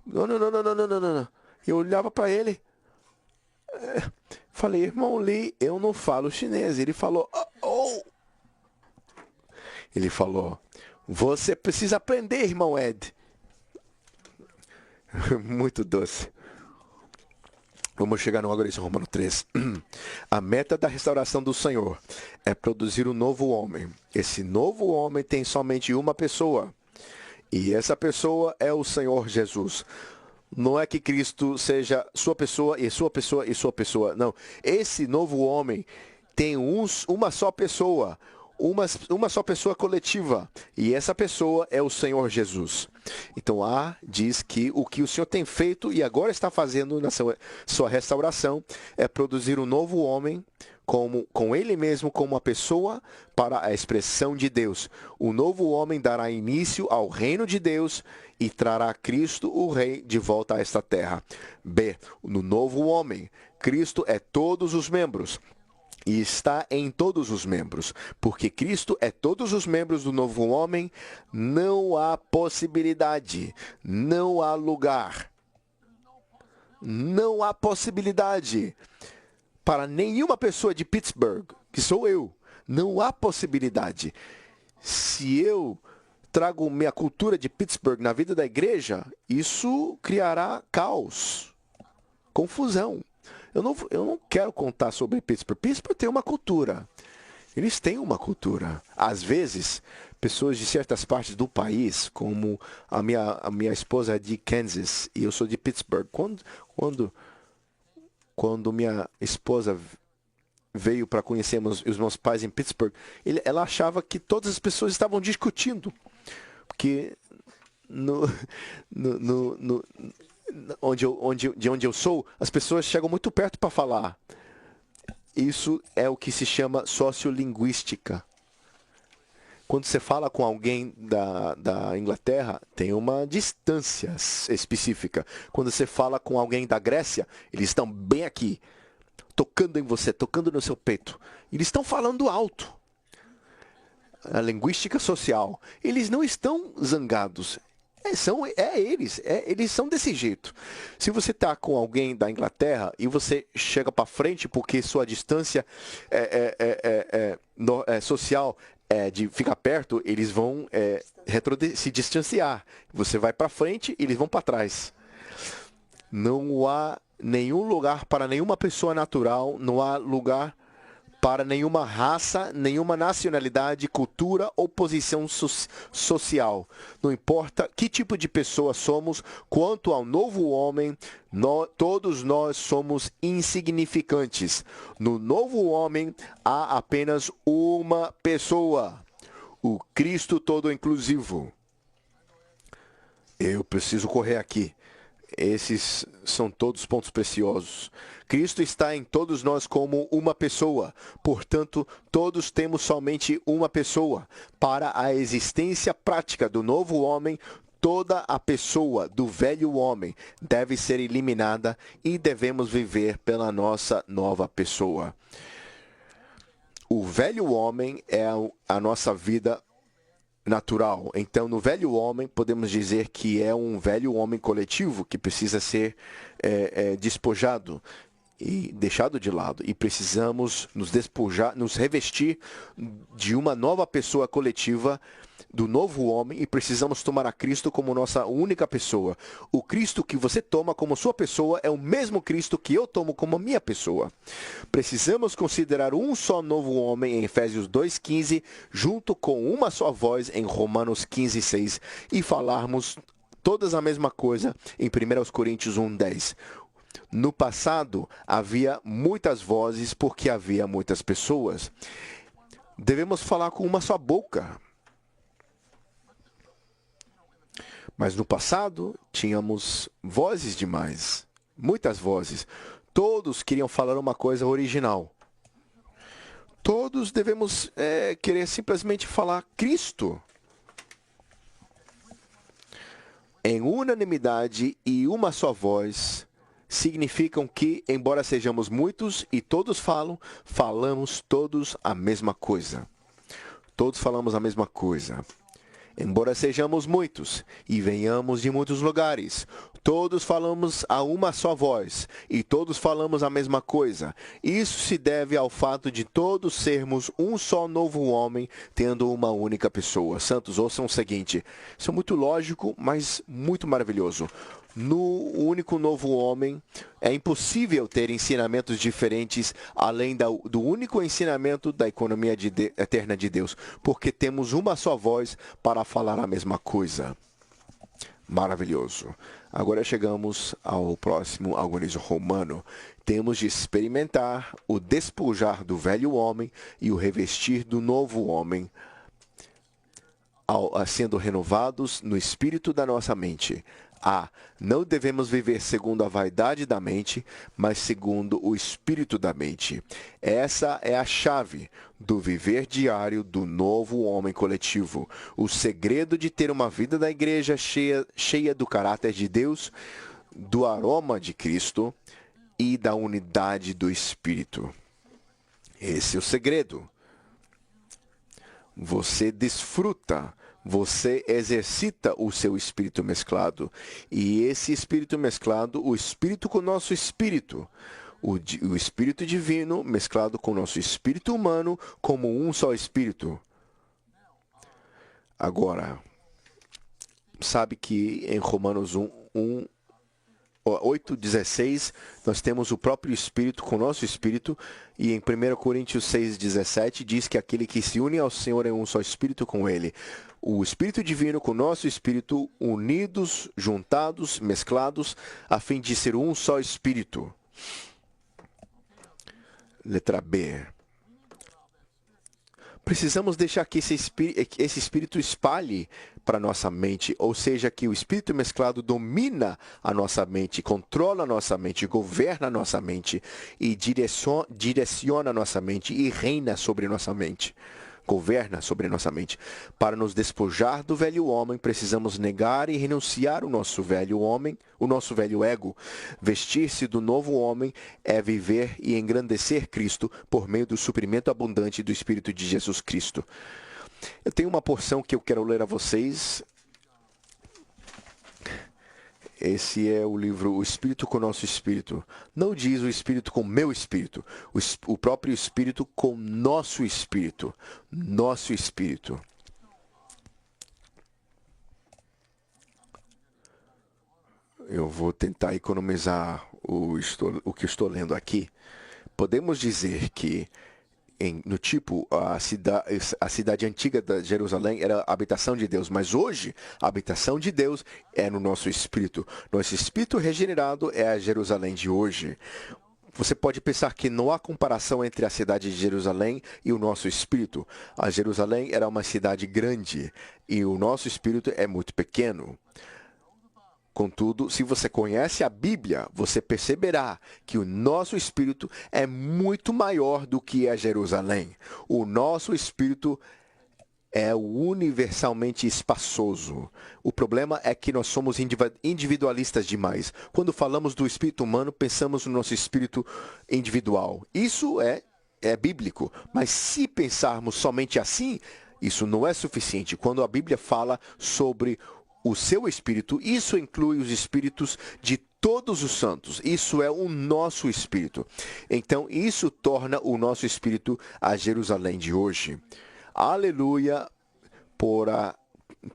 Speaker 1: Não, não, não, não, não, não, não, não. Eu olhava para ele, falei, irmão Lee, eu não falo chinês. Ele falou, oh. Ele falou, você precisa aprender, irmão Ed. Muito doce. Vamos chegar no agora em Romano 3. A meta da restauração do Senhor é produzir um novo homem. Esse novo homem tem somente uma pessoa. E essa pessoa é o Senhor Jesus. Não é que Cristo seja sua pessoa e sua pessoa e sua pessoa. Não. Esse novo homem tem uma só pessoa. Uma só pessoa coletiva, e essa pessoa é o Senhor Jesus. Então diz que o que o Senhor tem feito e agora está fazendo na sua restauração é produzir um novo homem com ele mesmo como uma pessoa para a expressão de Deus. O novo homem dará início ao reino de Deus e trará Cristo, o Rei, de volta a esta terra. B. No novo homem, Cristo é todos os membros. E está em todos os membros. Porque Cristo é todos os membros do novo homem, não há possibilidade, não há lugar, não há possibilidade para nenhuma pessoa de Pittsburgh, que sou eu, não há possibilidade. Se eu trago minha cultura de Pittsburgh na vida da igreja, isso criará caos, confusão. Eu não quero contar sobre Pittsburgh. Pittsburgh tem uma cultura. Eles têm uma cultura. Às vezes, pessoas de certas partes do país, como a minha esposa é de Kansas e eu sou de Pittsburgh. Quando minha esposa veio para conhecer os meus pais em Pittsburgh, ela achava que todas as pessoas estavam discutindo. Porque de onde eu sou, as pessoas chegam muito perto para falar. Isso é o que se chama sociolinguística. Quando você fala com alguém da Inglaterra, tem uma distância específica. Quando você fala com alguém da Grécia, eles estão bem aqui, tocando em você, tocando no seu peito. Eles estão falando alto. A linguística social. Eles não estão zangados. Eles são desse jeito. Se você está com alguém da Inglaterra e você chega para frente porque sua distância social de ficar perto, eles vão se distanciar. Você vai para frente e eles vão para trás. Não há nenhum lugar para nenhuma pessoa natural, não há lugar para nenhuma raça, nenhuma nacionalidade, cultura ou posição social. Não importa que tipo de pessoa somos, quanto ao novo homem, todos nós somos insignificantes. No novo homem há apenas uma pessoa, o Cristo todo inclusivo. Eu preciso correr aqui. Esses são todos pontos preciosos. Cristo está em todos nós como uma pessoa. Portanto, todos temos somente uma pessoa. Para a existência prática do novo homem, toda a pessoa do velho homem deve ser eliminada e devemos viver pela nossa nova pessoa. O velho homem é a nossa vida natural. Então, no velho homem, podemos dizer que é um velho homem coletivo que precisa ser despojado e deixado de lado. E precisamos nos despojar, nos revestir de uma nova pessoa coletiva, do novo homem, e precisamos tomar a Cristo como nossa única pessoa. O Cristo que você toma como sua pessoa é o mesmo Cristo que eu tomo como a minha pessoa. Precisamos considerar um só novo homem em Efésios 2,15, junto com uma só voz em Romanos 15,6, e falarmos todas a mesma coisa em 1 Coríntios 1,10. No passado, havia muitas vozes porque havia muitas pessoas. Devemos falar com uma só boca. Mas no passado, tínhamos vozes demais, muitas vozes. Todos queriam falar uma coisa original. Todos devemos querer simplesmente falar Cristo. em unanimidade e uma só voz, significam que, embora sejamos muitos e todos falam, falamos todos a mesma coisa. Todos falamos a mesma coisa. Embora sejamos muitos e venhamos de muitos lugares, todos falamos a uma só voz e todos falamos a mesma coisa. Isso se deve ao fato de todos sermos um só novo homem, tendo uma única pessoa. Santos, ouçam o seguinte: isso é muito lógico, mas muito maravilhoso. No único novo homem, é impossível ter ensinamentos diferentes além do único ensinamento da economia eterna de Deus, porque temos uma só voz para falar a mesma coisa. Maravilhoso. Agora chegamos ao próximo agonismo romano. Temos de experimentar o despojar do velho homem e o revestir do novo homem, sendo renovados no espírito da nossa mente. Não devemos viver segundo a vaidade da mente, mas segundo o espírito da mente. Essa é a chave do viver diário do novo homem coletivo. O segredo de ter uma vida da igreja cheia do caráter de Deus, do aroma de Cristo e da unidade do Espírito. Esse é o segredo. Você desfruta, você exercita o seu espírito mesclado. E esse espírito mesclado, o espírito com o nosso espírito, o espírito divino mesclado com o nosso espírito humano como um só espírito. Agora, sabe que em Romanos 8:16, nós temos o próprio Espírito com o nosso Espírito, e em 1 Coríntios 6:17 diz que aquele que se une ao Senhor é um só Espírito com Ele. O Espírito Divino com o nosso Espírito, unidos, juntados, mesclados, a fim de ser um só Espírito. Letra B. Precisamos deixar que esse Espírito espalhe para nossa mente, ou seja, que o Espírito mesclado domina a nossa mente, controla a nossa mente, governa a nossa mente e direciona a nossa mente e reina sobre a nossa mente. Governa sobre a nossa mente. Para nos despojar do velho homem, precisamos negar e renunciar o nosso velho homem, o nosso velho ego. Vestir-se do novo homem é viver e engrandecer Cristo por meio do suprimento abundante do Espírito de Jesus Cristo. Eu tenho uma porção que eu quero ler a vocês. Esse é o livro O Espírito com o Nosso Espírito. Não diz o Espírito com meu Espírito. O próprio Espírito com nosso Espírito. Nosso Espírito. Eu vou tentar economizar o que estou lendo aqui. Podemos dizer que no tipo, a cidade antiga de Jerusalém era a habitação de Deus, mas hoje a habitação de Deus é no nosso espírito. Nosso espírito regenerado é a Jerusalém de hoje. Você pode pensar que não há comparação entre a cidade de Jerusalém e o nosso espírito. A Jerusalém era uma cidade grande e o nosso espírito é muito pequeno. Contudo, se você conhece a Bíblia, você perceberá que o nosso espírito é muito maior do que a Jerusalém. O nosso espírito é universalmente espaçoso. O problema é que nós somos individualistas demais. Quando falamos do espírito humano, pensamos no nosso espírito individual. Isso é bíblico, mas se pensarmos somente assim, isso não é suficiente. Quando a Bíblia fala sobre o seu espírito, isso inclui os espíritos de todos os santos. Isso é o nosso espírito. Então, isso torna o nosso espírito a Jerusalém de hoje. Aleluia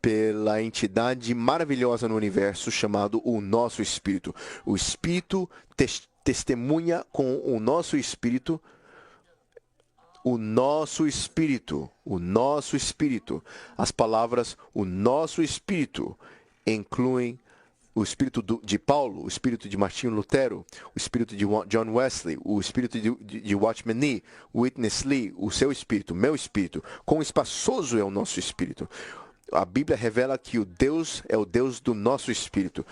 Speaker 1: pela entidade maravilhosa no universo chamado o nosso espírito. O espírito testemunha com o nosso espírito. O nosso espírito, o nosso espírito. As palavras o nosso espírito incluem o espírito de Paulo, o espírito de Martinho Lutero, o espírito de John Wesley, o espírito de Watchman Nee, Witness Lee, o seu espírito, meu espírito. Quão espaçoso é o nosso espírito. A Bíblia revela que o Deus é o Deus do nosso espírito.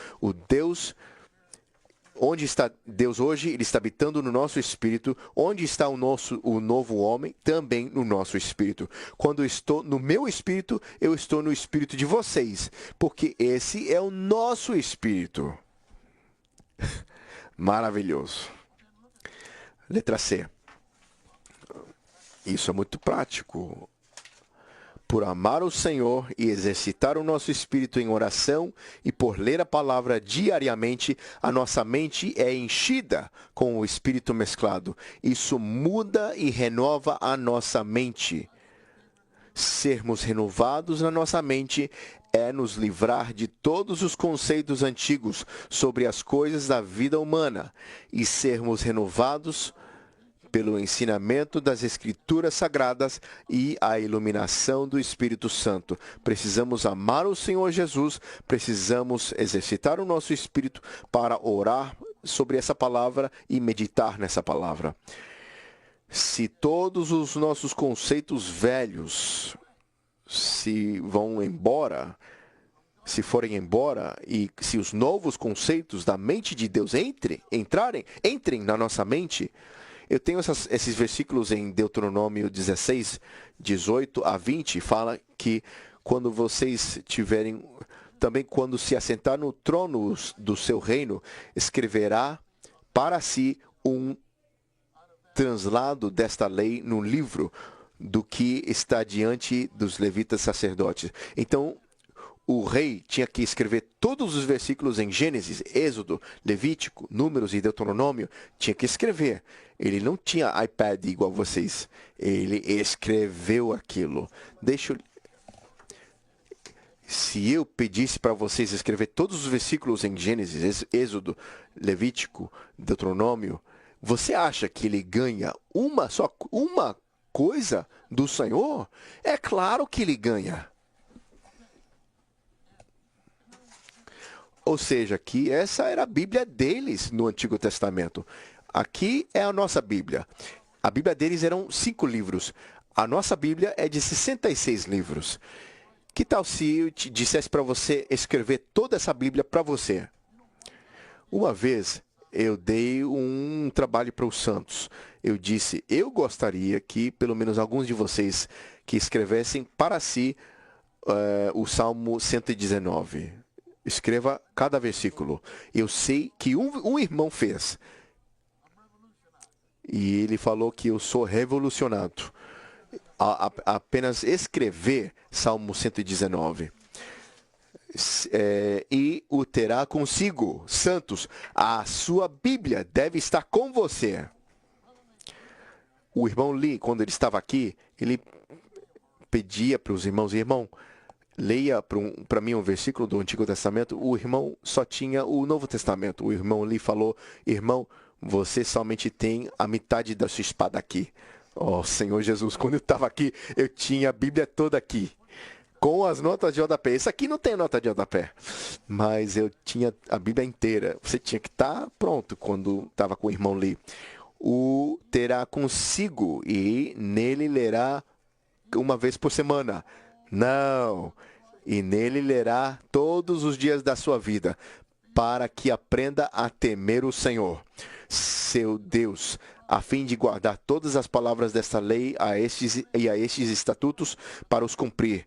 Speaker 1: Onde está Deus hoje? Ele está habitando no nosso espírito. Onde está o novo homem? Também no nosso espírito. Quando eu estou no meu espírito, eu estou no espírito de vocês, porque esse é o nosso espírito. Maravilhoso. Letra C. Isso é muito prático. Por amar o Senhor e exercitar o nosso espírito em oração e por ler a palavra diariamente, a nossa mente é enchida com o espírito mesclado. Isso muda e renova a nossa mente. Sermos renovados na nossa mente é nos livrar de todos os conceitos antigos sobre as coisas da vida humana e sermos renovados pelo ensinamento das Escrituras Sagradas e a iluminação do Espírito Santo. Precisamos amar o Senhor Jesus, precisamos exercitar o nosso espírito para orar sobre essa palavra e meditar nessa palavra. Se todos os nossos conceitos velhos se forem embora e se os novos conceitos da mente de Deus entrem na nossa mente. Eu tenho esses versículos em Deuteronômio 16, 18 a 20, fala que quando vocês tiverem, também quando se assentar no trono do seu reino, escreverá para si um translado desta lei no livro do que está diante dos levitas sacerdotes. Então, o rei tinha que escrever todos os versículos em Gênesis, Êxodo, Levítico, Números e Deuteronômio. Tinha que escrever. Ele não tinha iPad igual vocês. Ele escreveu aquilo. Se eu pedisse para vocês escrever todos os versículos em Gênesis, Êxodo, Levítico, Deuteronômio, você acha que ele ganha só uma coisa do Senhor? É claro que ele ganha. Ou seja, que essa era a Bíblia deles no Antigo Testamento. Aqui é a nossa Bíblia. A Bíblia deles eram 5 livros. A nossa Bíblia é de 66 livros. Que tal se eu te dissesse para você escrever toda essa Bíblia para você? Uma vez eu dei um trabalho para os santos. Eu disse, eu gostaria que pelo menos alguns de vocês que escrevessem para si o Salmo 119. Escreva cada versículo. Eu sei que um irmão fez. E ele falou que eu sou revolucionado. Apenas escrever Salmo 119. E o terá consigo. Santos, a sua Bíblia deve estar com você. O irmão Lee, quando ele estava aqui, ele pedia para os irmãos, irmão, leia para mim um versículo do Antigo Testamento. O irmão só tinha o Novo Testamento. O irmão Lee falou, irmão, você somente tem a metade da sua espada aqui. Oh, Senhor Jesus, quando eu estava aqui, eu tinha a Bíblia toda aqui, com as notas de rodapé. Esse aqui não tem nota de rodapé, mas eu tinha a Bíblia inteira. Você tinha que estar pronto quando estava com o irmão Lee. O terá consigo e nele lerá uma vez por semana. Não, e nele lerá todos os dias da sua vida, para que aprenda a temer o Senhor, seu Deus, a fim de guardar todas as palavras desta lei a estes estatutos para os cumprir.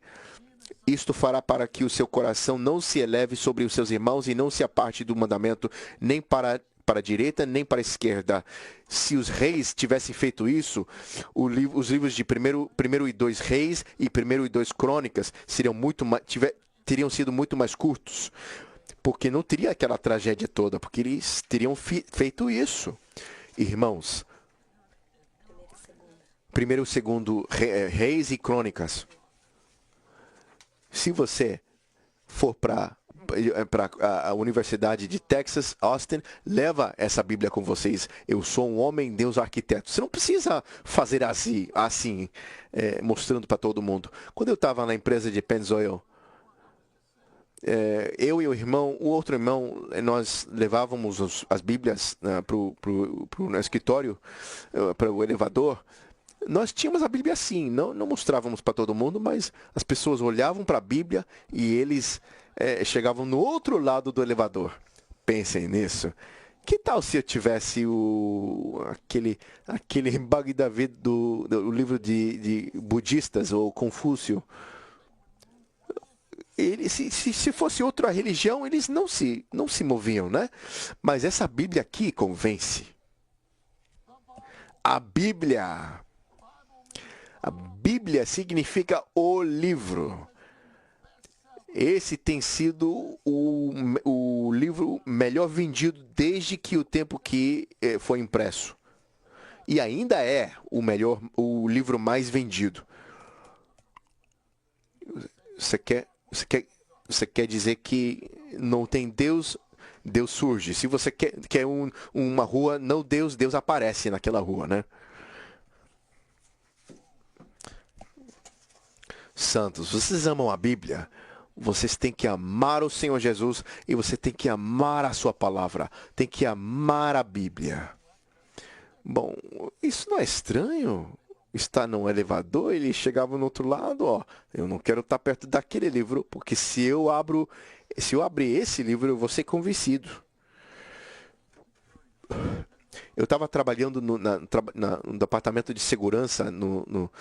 Speaker 1: Isto fará para que o seu coração não se eleve sobre os seus irmãos e não se aparte do mandamento, nem para a direita, nem para a esquerda. Se os reis tivessem feito isso, os livros de primeiro e 2 Reis e primeiro e 2 Crônicas teriam sido muito mais curtos, porque não teria aquela tragédia toda, porque eles teriam feito isso. Irmãos, primeiro e segundo Reis e Crônicas. Se você for para a Universidade de Texas, Austin, leva essa Bíblia com vocês. Eu sou um homem, Deus arquiteto. Você não precisa fazer assim mostrando para todo mundo. Quando eu estava na empresa de Pennzoil, eu e o outro irmão, nós levávamos as Bíblias para o escritório, para o elevador. Nós tínhamos a Bíblia assim, não mostrávamos para todo mundo, mas as pessoas olhavam para a Bíblia e eles chegavam no outro lado do elevador. Pensem nisso. Que tal se eu tivesse aquele Bhagavad Gita do livro de budistas ou Confúcio? Se fosse outra religião, eles não se moviam, né? Mas essa Bíblia aqui convence. A Bíblia significa o livro. Esse tem sido o livro melhor vendido desde que o tempo que foi impresso. E ainda é o livro mais vendido. Você quer dizer que não tem Deus, Deus surge. Se você quer uma rua, não Deus, Deus aparece naquela rua, né? Santos, vocês amam a Bíblia? Vocês têm que amar o Senhor Jesus e você tem que amar a sua palavra. Tem que amar a Bíblia. Bom, isso não é estranho? Está num elevador, ele chegava no outro lado, ó. Eu não quero estar perto daquele livro, porque se eu abrir esse livro, eu vou ser convencido. Eu estava trabalhando no departamento de segurança no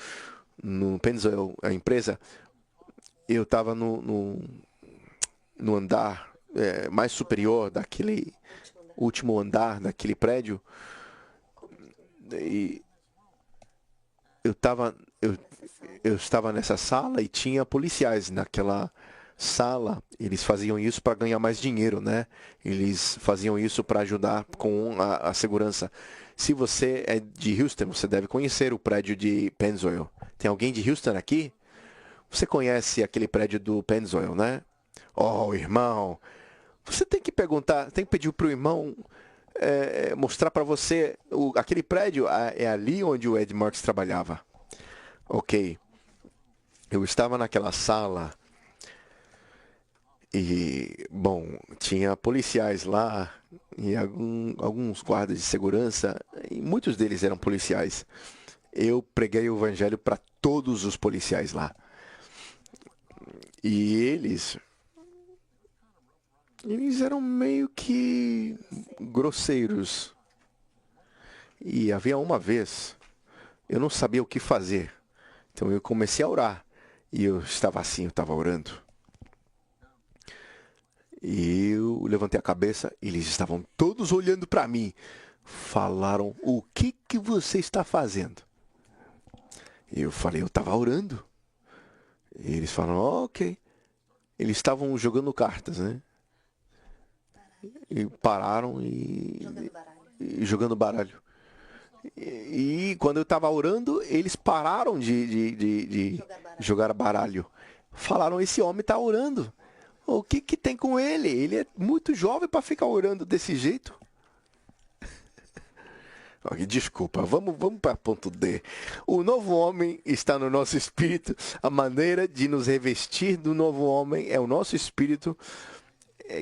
Speaker 1: Pennzoil, a empresa. Eu estava no andar mais superior daquele último andar daquele prédio. E eu estava nessa sala e tinha policiais naquela sala. Eles faziam isso para ganhar mais dinheiro, né? Eles faziam isso para ajudar com a segurança. Se você é de Houston, você deve conhecer o prédio de Pennzoil. Tem alguém de Houston aqui? Você conhece aquele prédio do Pennzoil, né? Oh, irmão, você tem que perguntar, tem que pedir para o irmão mostrar para você aquele prédio é ali onde o Ed Marks trabalhava. Ok. Eu estava naquela sala e, bom, tinha policiais lá e alguns guardas de segurança, e muitos deles eram policiais. Eu preguei o evangelho para todos os policiais lá. E eles eram meio que grosseiros. E havia uma vez, eu não sabia o que fazer. Então eu comecei a orar. E eu estava assim, eu estava orando. E eu levantei a cabeça, eles estavam todos olhando para mim. Falaram, o que você está fazendo? Eu falei, eu estava orando. E eles falaram, ok. Eles estavam jogando cartas, né? E pararam e jogando baralho. E quando eu estava orando, eles pararam de jogar baralho. Falaram, esse homem está orando. O que tem com ele? Ele é muito jovem para ficar orando desse jeito. Desculpa, vamos para ponto D. O novo homem está no nosso espírito. A maneira de nos revestir do novo homem é o nosso espírito,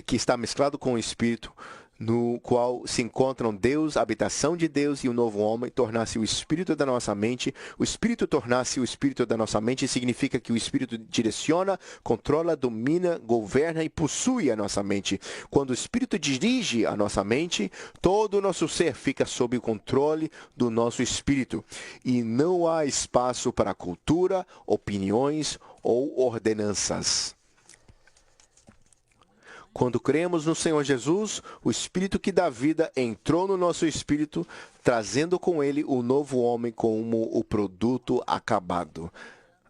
Speaker 1: que está mesclado com o espírito, no qual se encontram Deus, a habitação de Deus e o novo homem, tornar-se o espírito da nossa mente. O espírito tornar-se o espírito da nossa mente significa que o espírito direciona, controla, domina, governa e possui a nossa mente. Quando o espírito dirige a nossa mente, todo o nosso ser fica sob o controle do nosso espírito. E não há espaço para cultura, opiniões ou ordenanças. Quando cremos no Senhor Jesus, o Espírito que dá vida entrou no nosso espírito, trazendo com ele o novo homem como o produto acabado.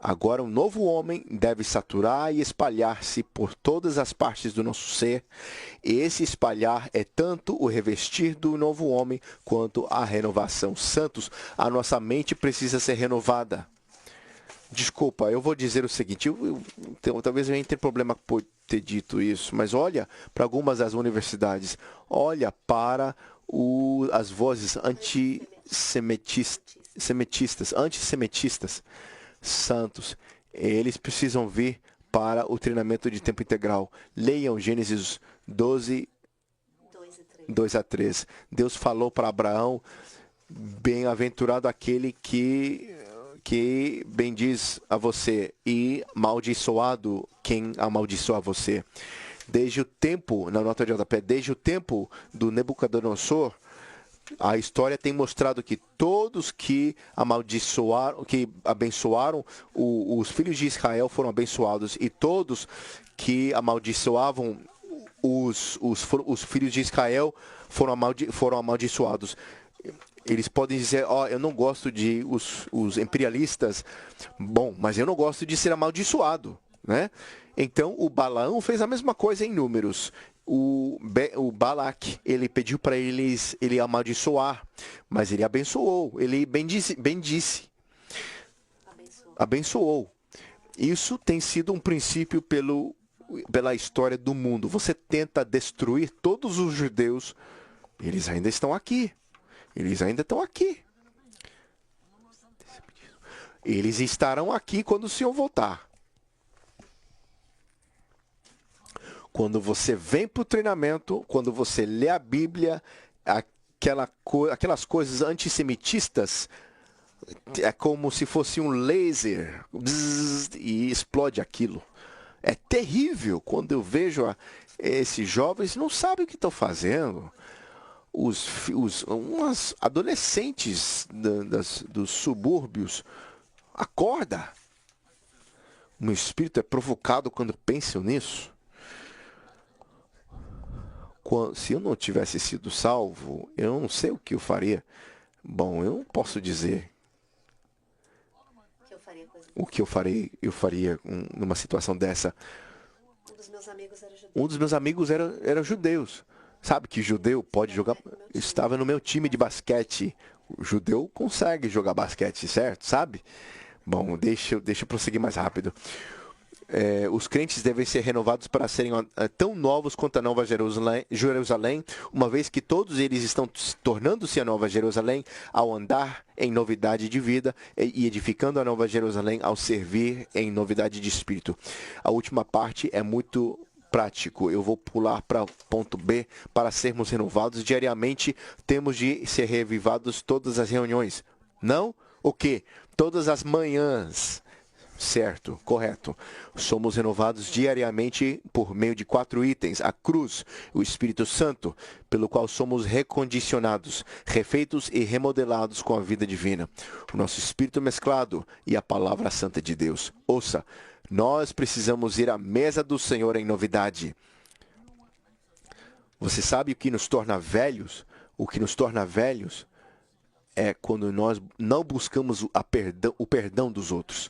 Speaker 1: Agora, o novo homem deve saturar e espalhar-se por todas as partes do nosso ser. E esse espalhar é tanto o revestir do novo homem quanto a renovação. Santos, a nossa mente precisa ser renovada. Desculpa, eu vou dizer o seguinte, talvez eu nem tenha problema por ter dito isso, mas olha para algumas das universidades, olha para as vozes antissemitistas, santos, eles precisam vir para o treinamento de tempo integral. Leiam Gênesis 12, 2 a 3. Deus falou para Abraão, bem-aventurado aquele que bendiz a você e maldiçoado quem amaldiçoa você. Desde o tempo, na nota de rodapé, desde o tempo do Nabucodonosor, a história tem mostrado que todos que amaldiçoaram, que abençoaram os filhos de Israel foram abençoados, e todos que amaldiçoavam os filhos de Israel foram amaldiçoados. Eles podem dizer, eu não gosto de os imperialistas, bom, mas eu não gosto de ser amaldiçoado, né? Então, o Balaão fez a mesma coisa em Números. O Balac, ele pediu para ele amaldiçoar, mas ele abençoou, ele bendisse, abençoou. Isso tem sido um princípio pela história do mundo. Você tenta destruir todos os judeus, eles ainda estão aqui. Eles ainda estão aqui. Eles estarão aqui quando o Senhor voltar. Quando você vem para o treinamento, quando você lê a Bíblia, aquelas coisas antissemitistas, é como se fosse um laser e explode aquilo. É terrível quando eu vejo esses jovens não sabem o que estão fazendo. Umas adolescentes dos subúrbios, acorda. O meu espírito é provocado quando penso nisso. Se eu não tivesse sido salvo, eu não sei o que eu faria. Bom, eu não posso dizer o que eu faria numa situação dessa. Um dos meus amigos era judeus. Sabe que judeu pode jogar... Estava no meu time de basquete. O judeu consegue jogar basquete, certo? Sabe? Bom, deixa eu prosseguir mais rápido. Os crentes devem ser renovados para serem tão novos quanto a Nova Jerusalém, uma vez que todos eles estão tornando-se a Nova Jerusalém ao andar em novidade de vida e edificando a Nova Jerusalém ao servir em novidade de espírito. A última parte é muito prático. Eu vou pular para o ponto B. Para sermos renovados diariamente, temos de ser revivados todas as reuniões. Não? O quê? Todas as manhãs. Certo, correto. Somos renovados diariamente por meio de 4 itens: a cruz, o Espírito Santo, pelo qual somos recondicionados, refeitos e remodelados com a vida divina, o nosso espírito mesclado e a palavra santa de Deus. Ouça, nós precisamos ir à mesa do Senhor em novidade. Você sabe o que nos torna velhos? O que nos torna velhos é quando nós não buscamos o perdão dos outros.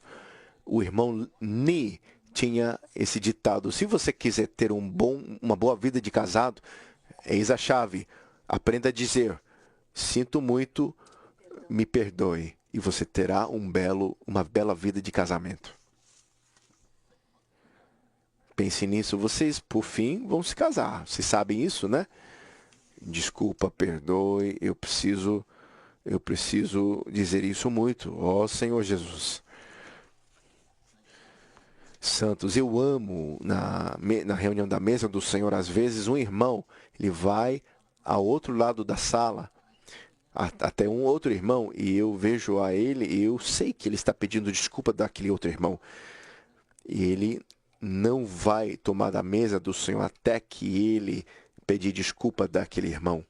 Speaker 1: O irmão Ni tinha esse ditado: se você quiser ter uma boa vida de casado, eis a chave. Aprenda a dizer: sinto muito, me perdoe, e você terá uma bela vida de casamento. Pense nisso. Vocês, por fim, vão se casar. Vocês sabem isso, né? Desculpa, perdoe, eu preciso dizer isso muito. Ó Senhor Jesus. Santos, eu amo na reunião da mesa do Senhor, às vezes um irmão, ele vai ao outro lado da sala, até um outro irmão, e eu vejo a ele e eu sei que ele está pedindo desculpa daquele outro irmão. E ele não vai tomar da mesa do Senhor até que ele pedir desculpa daquele irmão.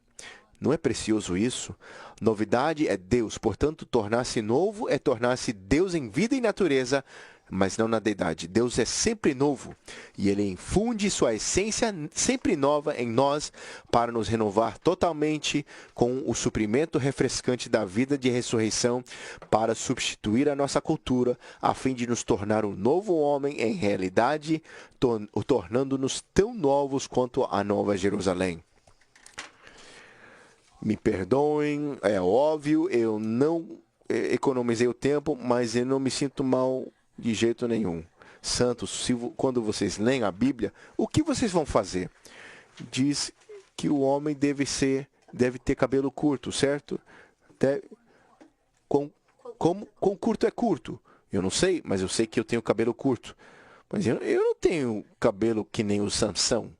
Speaker 1: Não é precioso isso? Novidade é Deus, portanto, tornar-se novo é tornar-se Deus em vida e natureza, mas não na deidade. Deus é sempre novo e Ele infunde sua essência sempre nova em nós para nos renovar totalmente com o suprimento refrescante da vida de ressurreição para substituir a nossa cultura, a fim de nos tornar um novo homem em realidade, tornando-nos tão novos quanto a Nova Jerusalém. Me perdoem, é óbvio, eu não economizei o tempo, mas eu não me sinto mal de jeito nenhum. Santos, quando vocês leem a Bíblia, o que vocês vão fazer? Diz que o homem deve ter cabelo curto, certo? Quão curto é curto? Eu não sei, mas eu sei que eu tenho cabelo curto. Mas eu não tenho cabelo que nem o Sansão.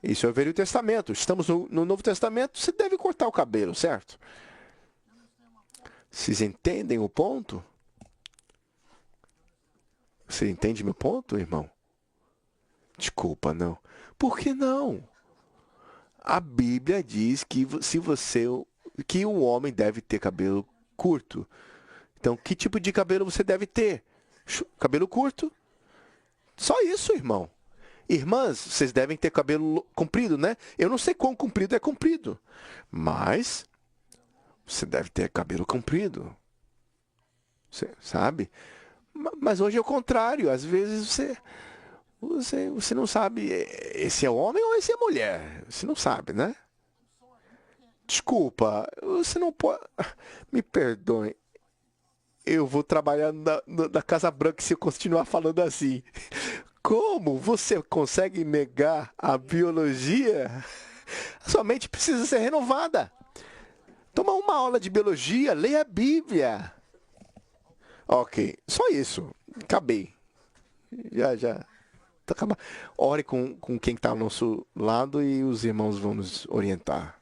Speaker 1: Isso é o Velho Testamento. Estamos no Novo Testamento, você deve cortar o cabelo, certo? Vocês entendem o ponto? Você entende meu ponto, irmão? Desculpa, não. Por que não? A Bíblia diz que que o homem deve ter cabelo curto. Então, que tipo de cabelo você deve ter? Cabelo curto? Só isso, irmão. Irmãs, vocês devem ter cabelo comprido, né? Eu não sei quão comprido é comprido, mas você deve ter cabelo comprido. Você sabe? Mas hoje é o contrário. Às vezes você não sabe se é homem ou se é mulher. Você não sabe, né? Desculpa, você não pode. Me perdoe. Eu vou trabalhar na Casa Branca se eu continuar falando assim. Como você consegue negar a biologia? Sua mente precisa ser renovada. Toma uma aula de biologia, leia a Bíblia. Ok, só isso. Acabei. Já. Tá acabando. Ore com quem está ao nosso lado e os irmãos vão nos orientar.